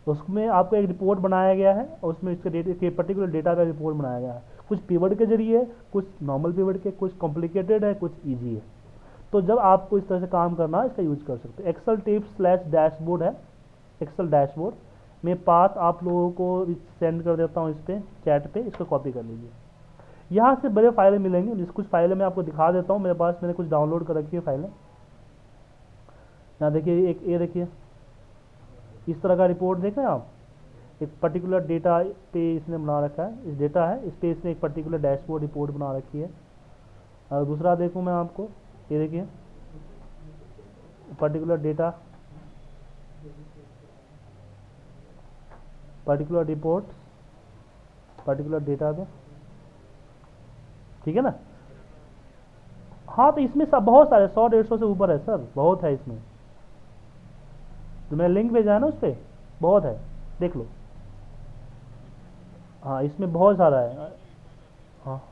A: उसमें आपको एक रिपोर्ट बनाया गया है और उसमें इसके डेटा के पर्टिकुलर डेटा का रिपोर्ट बनाया गया है, कुछ पिवट के जरिए, कुछ नॉर्मल पिवट के, कुछ कॉम्प्लिकेटेड है, कुछ ईजी है। तो जब आपको इस तरह से काम करना है, इसका यूज कर सकते हो। एक्सेल टिप्स स्लैश डैशबोर्ड है, एक्सेल डैशबोर्ड में पाथ आप लोगों को सेंड कर देता हूँ इस पर चैट पे, इसको कॉपी कर लीजिए। यहाँ से बड़े फाइलें मिलेंगी, जिस कुछ फाइलें मैं आपको दिखा देता हूँ, मेरे पास मैंने कुछ डाउनलोड कर रखी है फाइलें। यहाँ देखिए, एक ये देखिए, इस तरह का रिपोर्ट देखें आप, एक पर्टिकुलर डेटा पे इसने बना रखा है, इस डेटा है, इस पे इसने एक पर्टिकुलर डैशबोर्ड रिपोर्ट बना रखी है। और दूसरा देखूँ मैं आपको, ये देखिए particular data, particular report, particular data पे, ठीक है ना। हाँ, तो इसमें सब बहुत सारे 100-150 से ऊपर है सर, बहुत है इसमें, जो मैंने लिंक भेजा है ना उस पर बहुत है, देख लो। हाँ, इसमें बहुत सारा है। हाँ